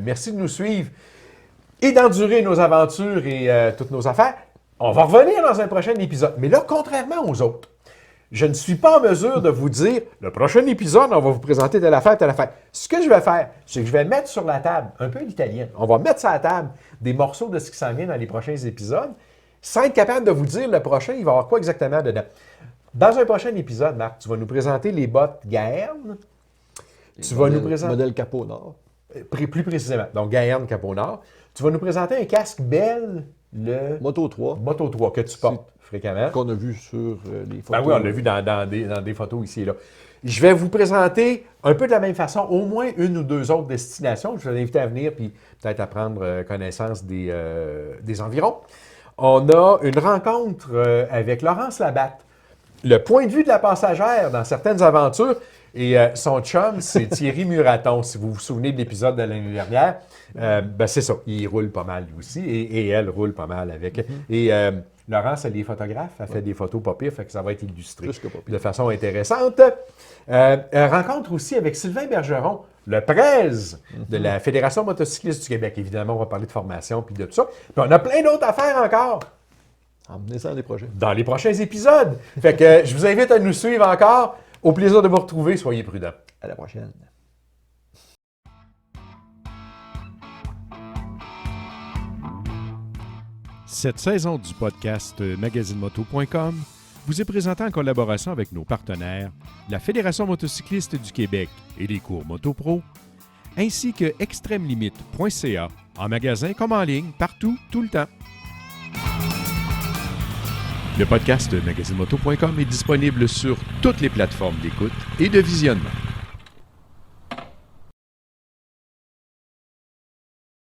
merci de nous suivre et d'endurer nos aventures et toutes nos affaires. On va revenir dans un prochain épisode. Mais là, contrairement aux autres, je ne suis pas en mesure de vous dire, le prochain épisode, on va vous présenter telle affaire, telle affaire. Ce que je vais faire, c'est que je vais mettre sur la table, un peu à l'italienne, on va mettre sur la table des morceaux de ce qui s'en vient dans les prochains épisodes, sans être capable de vous dire le prochain, il va y avoir quoi exactement dedans. Dans un prochain épisode, Marc, tu vas nous présenter les bottes Gaerne. Tu vas nous présenter...
Modèle Capot Nord.
Plus précisément. Donc, Gaerne Capot Nord. Tu vas nous présenter un casque Bell, le...
Moto 3.
Moto 3, que tu portes fréquemment.
Qu'on a vu sur les photos.
Ben oui, on l'a vu dans des photos ici et là. Je vais vous présenter un peu de la même façon, au moins une ou deux autres destinations. Je vais vous inviter à venir puis peut-être à prendre connaissance des environs. On a une rencontre avec Laurence Labatte. Le point de vue de la passagère dans certaines aventures. Et son chum, c'est Thierry Muraton. Si vous vous souvenez de l'épisode de l'année dernière, ben c'est ça. Il roule pas mal lui aussi et elle roule pas mal avec. Et Laurence, elle est photographe. Elle fait des photos pas pires, fait que ça va être illustré
Plus que pas pire.
de façon intéressante. Rencontre aussi avec Sylvain Bergeron, le près de la Fédération motocycliste du Québec. Évidemment, on va parler de formation puis de tout ça. Puis on a plein d'autres affaires encore.
Emmenez ça dans les projets.
Dans les prochains épisodes. Fait que je vous invite à nous suivre encore. Au plaisir de vous retrouver. Soyez prudents.
À la prochaine.
Cette saison du podcast magazinemoto.com vous est présentée en collaboration avec nos partenaires, la Fédération motocycliste du Québec et les cours MotoPro, ainsi que extrêmelimite.ca, en magasin comme en ligne, partout, tout le temps. Le podcast magazinemoto.com est disponible sur toutes les plateformes d'écoute et de visionnement.